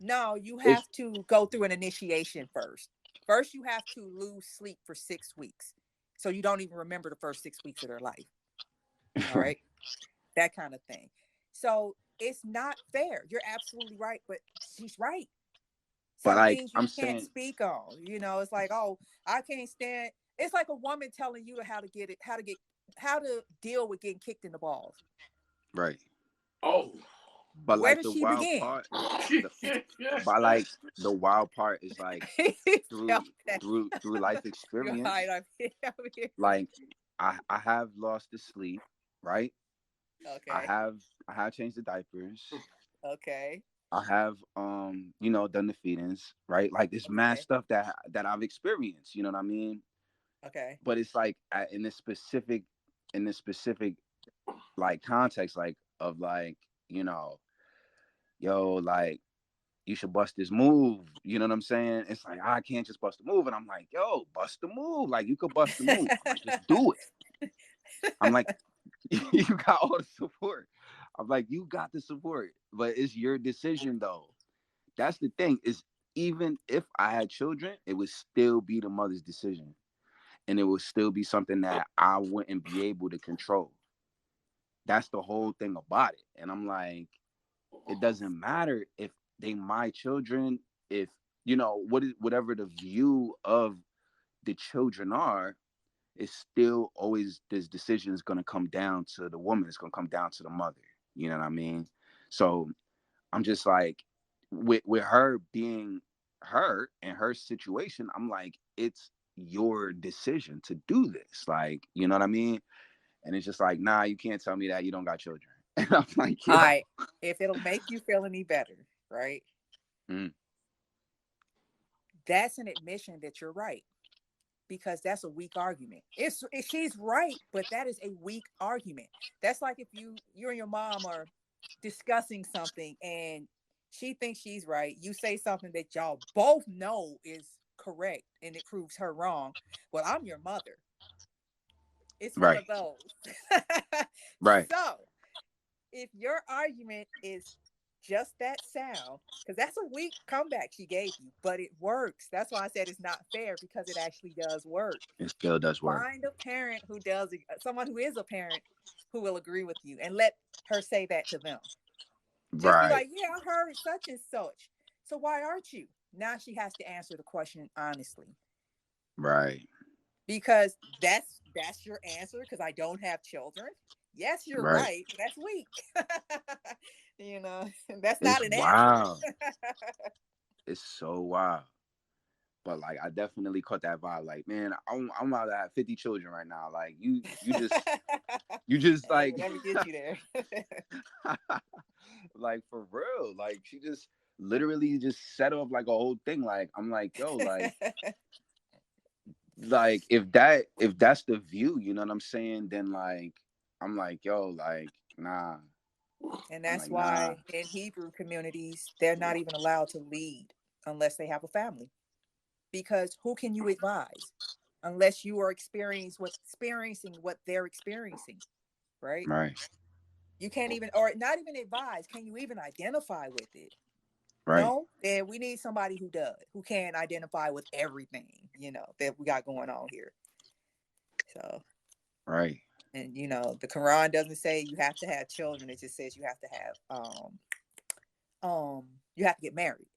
No, you have to go through an initiation first. First, you have to lose sleep for 6 weeks. So you don't even remember the first 6 weeks of their life. All right. That kind of thing. So it's not fair. You're absolutely right. But she's right. Some things you can't speak on. It's like, oh, I can't stand. It's like a woman telling you how to deal with getting kicked in the balls. Right. Oh. But where like the wild part, the wild part is like through life experience. Like I have lost the sleep, right? Okay. I have changed the diapers. Okay. I have done the feedings, right? Like it's mad stuff that I've experienced. You know what I mean? Okay. But it's like in this specific like context, like of like yo, like, you should bust this move. You know what I'm saying? It's like, I can't just bust the move. And I'm like, yo, bust the move. Like, you could bust the move. Like, just do it. I'm like, you got all the support. I'm like, you got the support, but it's your decision though. That's the thing, is even if I had children, it would still be the mother's decision. And it would still be something that I wouldn't be able to control. That's the whole thing about it. And I'm like, it doesn't matter if they my children, if whatever the view of the children are, it's still always, this decision is going to come down to the woman. It's going to come down to the mother. You know what I mean? So I'm just like, with her being her and her situation, I'm like, it's your decision to do this. Like, you know what I mean? And it's just like, nah, you can't tell me that you don't got children. And I'm like, all right, if it'll make you feel any better, right? That's an admission that you're right, because that's a weak argument. She's right, but that is a weak argument. That's like if you and your mom are discussing something and she thinks she's right. You say something that y'all both know is correct and it proves her wrong. Well, I'm your mother. It's one of those. Right. So if your argument is just that sound, because that's a weak comeback she gave you, but it works. That's why I said it's not fair, because it actually does work. It still does work. Find a parent who does, someone who is a parent who will agree with you, and let her say that to them. Just be like, yeah, I heard such and such. So why aren't you? Now she has to answer the question honestly. Right. Because that's your answer, because I don't have children. Yes, you're right. That's weak. That's not an answer. It's so wild. But like, I definitely caught that vibe. Like, man, I'm about to have 50 children right now. Like, you just like, let me get you there. Like, for real. Like, she just literally just set off like a whole thing. Like, I'm like, yo, like, like if that's the view, you know what I'm saying? Then like, I'm like, yo, like, nah. And that's why in Hebrew communities, they're not even allowed to lead unless they have a family. Because who can you advise unless you are experiencing what they're experiencing, right? Right. You can't even, or not even advise. Can you even identify with it? Right. No, then we need somebody who does, who can identify with everything, that we got going on here. So, right. And the Quran doesn't say you have to have children. It just says you have to have you have to get married,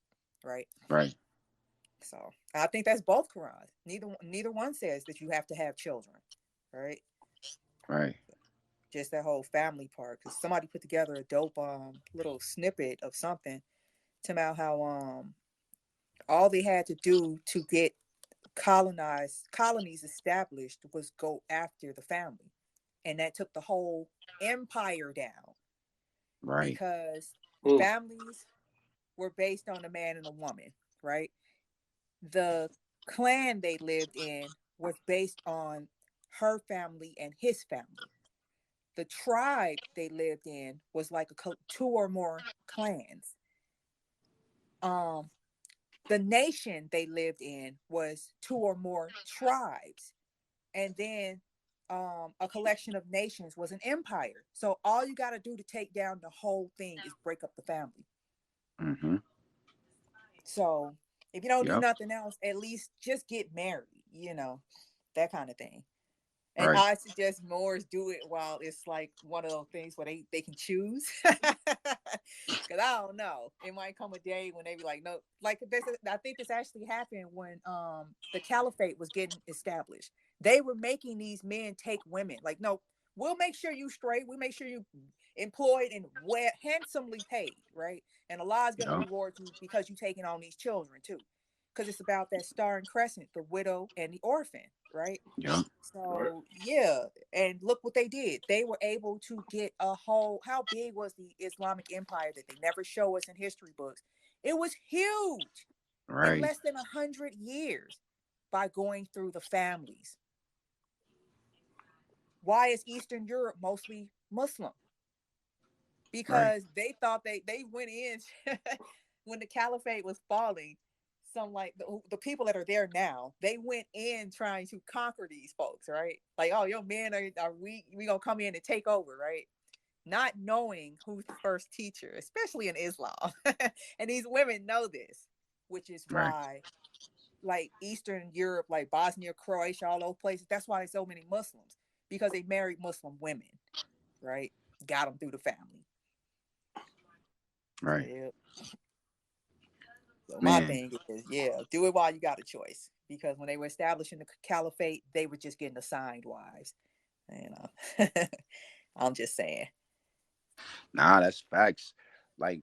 right? Right. So I think that's both Qurans. Neither one says that you have to have children, right? Right. Just that whole family part, because somebody put together a dope little snippet of something about how all they had to do to get colonies established was go after the family, and that took the whole empire down. Right. Because families were based on a man and a woman, right? The clan they lived in was based on her family and his family. The tribe they lived in was like two or more clans. The nation they lived in was two or more tribes. And then a collection of nations was an empire. So all you got to do to take down the whole thing is break up the family. Mm-hmm. So if you don't do nothing else, at least just get married, that kind of thing. And I suggest Moors do it while it's like one of those things where they can choose. Because I don't know. It might come a day when they be like, no. Like, I think this actually happened when the Caliphate was getting established. They were making these men take women. Like, no, we'll make sure you straight. We'll make sure you employed and handsomely paid, right? And Allah is going to reward you because you're taking on these children, too. Because it's about that star and crescent, the widow and the orphan, right? Yeah. So yeah, and look what they did. They were able to get a whole. How big was the Islamic Empire that they never show us in history books? It was huge, in less than 100 years, by going through the families. Why is Eastern Europe mostly Muslim? Because they thought they went in when the Caliphate was falling. some like the people that are there now, they went in trying to conquer these folks, right? Like, oh, your men are weak. We gonna come in and take over, right? Not knowing who's the first teacher, especially in Islam. And these women know this, which is why, like Eastern Europe, like Bosnia, Croatia, all those places, that's why there's so many Muslims, because they married Muslim women, right? Got them through the family. Right. Yeah. So my thing is, do it while you got a choice. Because when they were establishing the caliphate, they were just getting assigned wives. You know, I'm just saying. Nah, that's facts. Like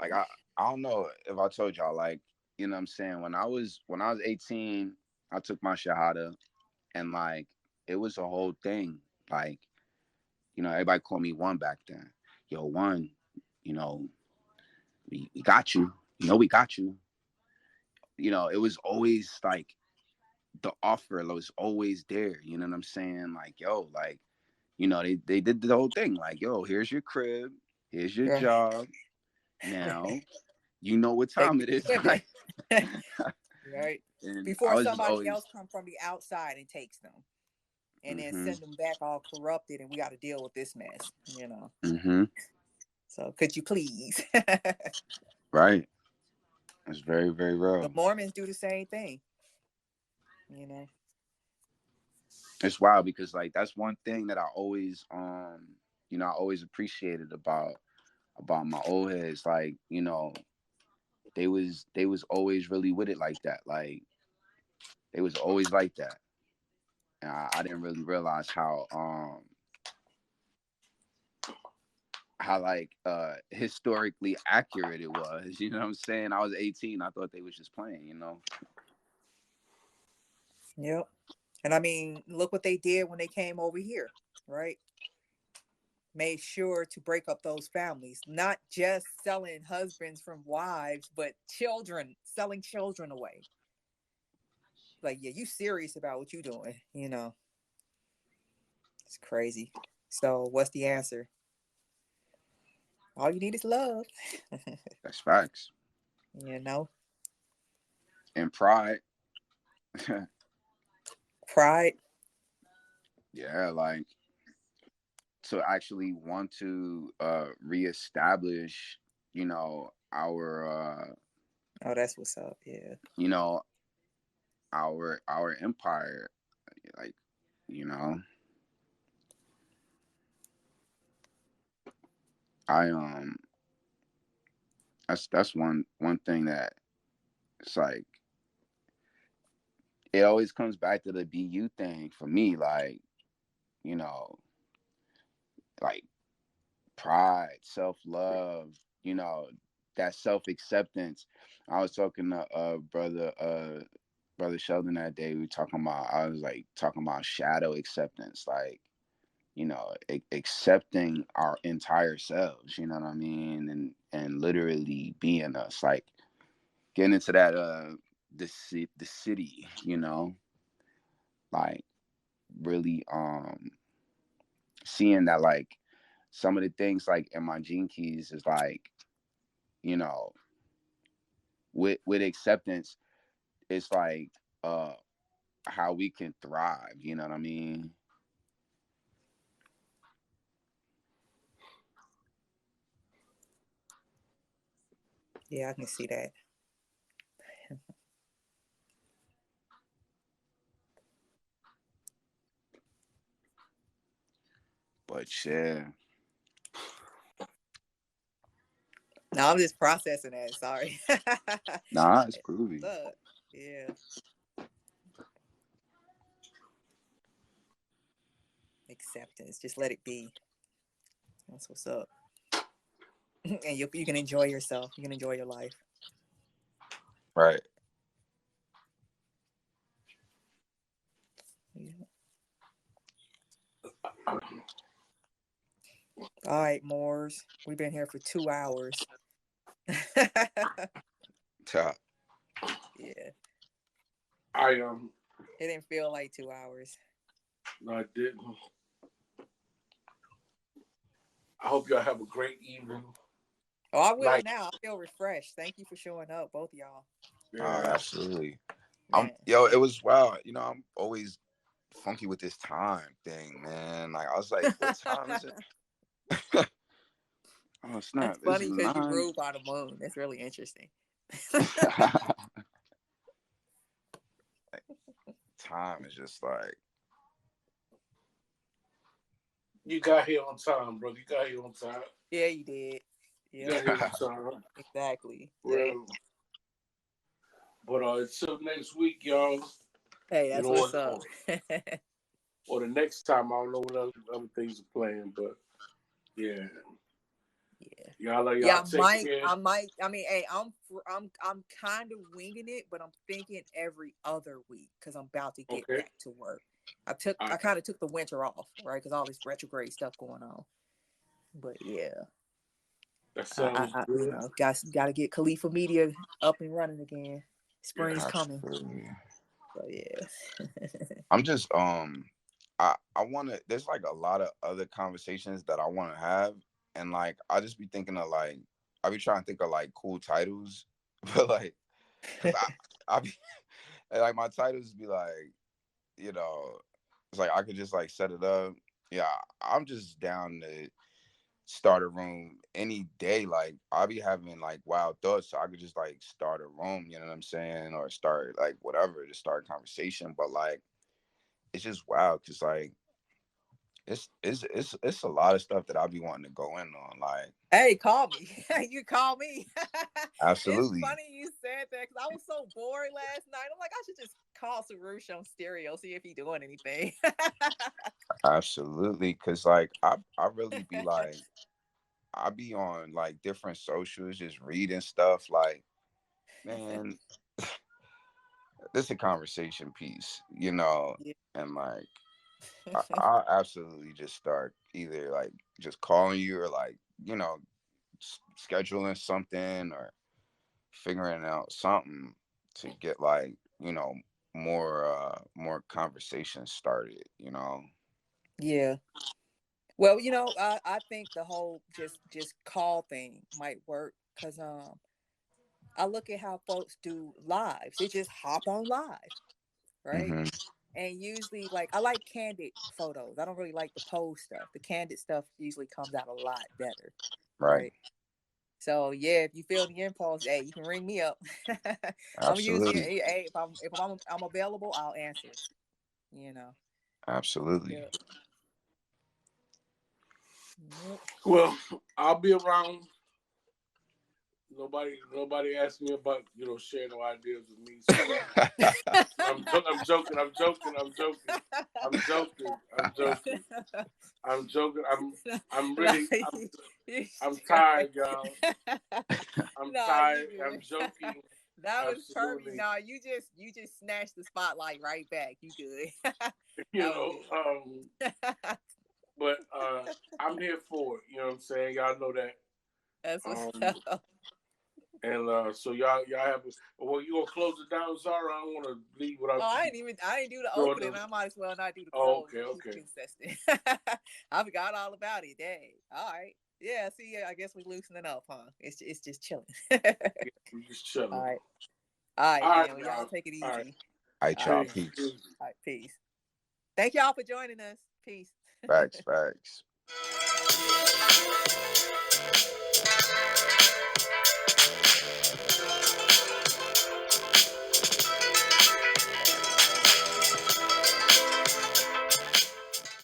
I don't know if I told y'all, like, you know what I'm saying? When I was 18, I took my shahada, and like it was a whole thing. Like, you know, everybody called me one back then. Yo, one, you know, we got you. You know, we got you. You know, it was always like the offer was always there. You know what I'm saying? Like, yo, like, you know, they did the whole thing. Like, yo, here's your crib, here's your job. Now, you know what time it is. Like, right. and Before somebody else come from the outside and takes them. And then send them back all corrupted, and we got to deal with this mess, you know. So could you please? Right. It's very, very real. The Mormons do the same thing, you know. It's wild because like that's one thing that I always you know, I always appreciated about my old heads. Like, you know, they was always really with it like that. Like they was always like that. And I didn't really realize how like historically accurate it was. You know what I'm saying? I was 18. I thought they was just playing, you know. Yep. And I mean, look what they did when they came over here, right? Made sure to break up those families, not just selling husbands from wives, but children, selling children away. Like, yeah, you serious about what you doing, you know. It's crazy. So what's the answer? All you need is love. That's facts. You know. And pride. Pride. Yeah, like to actually want to reestablish, you know, our oh, that's what's up. Yeah. You know, our empire, like, you know. I that's one thing that it's like it always comes back to the BU thing for me, like, you know, like pride, self-love, you know, that self-acceptance. I was talking to brother Sheldon that day. I was like talking about shadow acceptance, like, you know, accepting our entire selves, you know what I mean, and literally being us, like getting into that the city, you know, like really seeing that, like some of the things like in my gene keys is like, you know, with acceptance, it's like how we can thrive, you know what I mean. Yeah, I can see that. But yeah. No, I'm just processing that. Sorry. Nah, it's groovy. Yeah. Acceptance. Just let it be. That's what's up. And you can enjoy yourself. You can enjoy your life. Right. Yeah. All right, Moors. We've been here for 2 hours. Top. Yeah. It didn't feel like 2 hours. No, I didn't. I hope y'all have a great evening. Oh, I will now. I feel refreshed. Thank you for showing up, both of y'all. Yeah. Absolutely. It was wild. You know, I'm always funky with this time thing, man. Like I was like, what time is it? Oh snap! That's funny because you ruled by the moon. That's really interesting. Time is just like. You got here on time, brother. You got here on time. Yeah, you did. Yeah. You got here on time. Exactly. Well, but until next week, y'all. Hey, that's what's up. Or the next time, I don't know what other things are playing, but yeah. Y'all take care. I might. I mean, hey, I'm kind of winging it, but I'm thinking every other week because I'm about to get back to work. I kind of took the winter off, right? Because all this retrograde stuff going on. But yeah, that sounds good. You know, got to get Califa Media up and running again. Spring's coming. So yeah. I'm just I want to. There's like a lot of other conversations that I want to have, and like I just be thinking of like I be trying to think of like cool titles, but like cause I be like my titles be like, you know, it's like I could just like set it up. Yeah, I'm just down to start a room any day. Like I'll be having like wild thoughts, so I could just like start a room, you know what I'm saying, or start like whatever to start a conversation. But like it's just wild because like it's a lot of stuff that I'll be wanting to go in on. Like, hey, call me. You call me. Absolutely. It's funny you said that because I was so bored last night. I'm like, I should just call Sarush on stereo, see if he's doing anything. Absolutely, because like I really be like I be on like different socials just reading stuff. Like, man, this is a conversation piece, you know, and like I absolutely just start either like just calling you or like, you know, scheduling something or figuring out something to get like, you know, more conversations started, you know. Yeah. Well, you know, I think the whole just call thing might work because I look at how folks do lives. They just hop on live, right? Mm-hmm. And usually, like, I like candid photos. I don't really like the pose stuff. The candid stuff usually comes out a lot better, right? So yeah, if you feel the impulse, hey, you can ring me up. I'm usually, hey, if I'm available, I'll answer. You know. Absolutely. Yeah. Yep. Well, I'll be around. Nobody asked me about, you know, sharing no ideas with me. So I'm joking. I'm really. I'm tired, y'all. I'm tired. I'm joking. That was perfect. No, you just snatched the spotlight right back. You good. You know, but I'm here for it. You know what I'm saying? Y'all know that. That's what's up. And so y'all have. Well, you gonna close it down, Zara? I don't want to leave without. Oh, I didn't do the opening. I might as well not do the close. Okay. Consistent. I forgot all about it. Dang. All right. Yeah. See, I guess we're loosening up, huh? It's just chilling. Yeah, we're just chilling. All right. Man, y'all take it easy. All right, y'all. Peace. All right, peace. Thank y'all for joining us. Peace. Facts.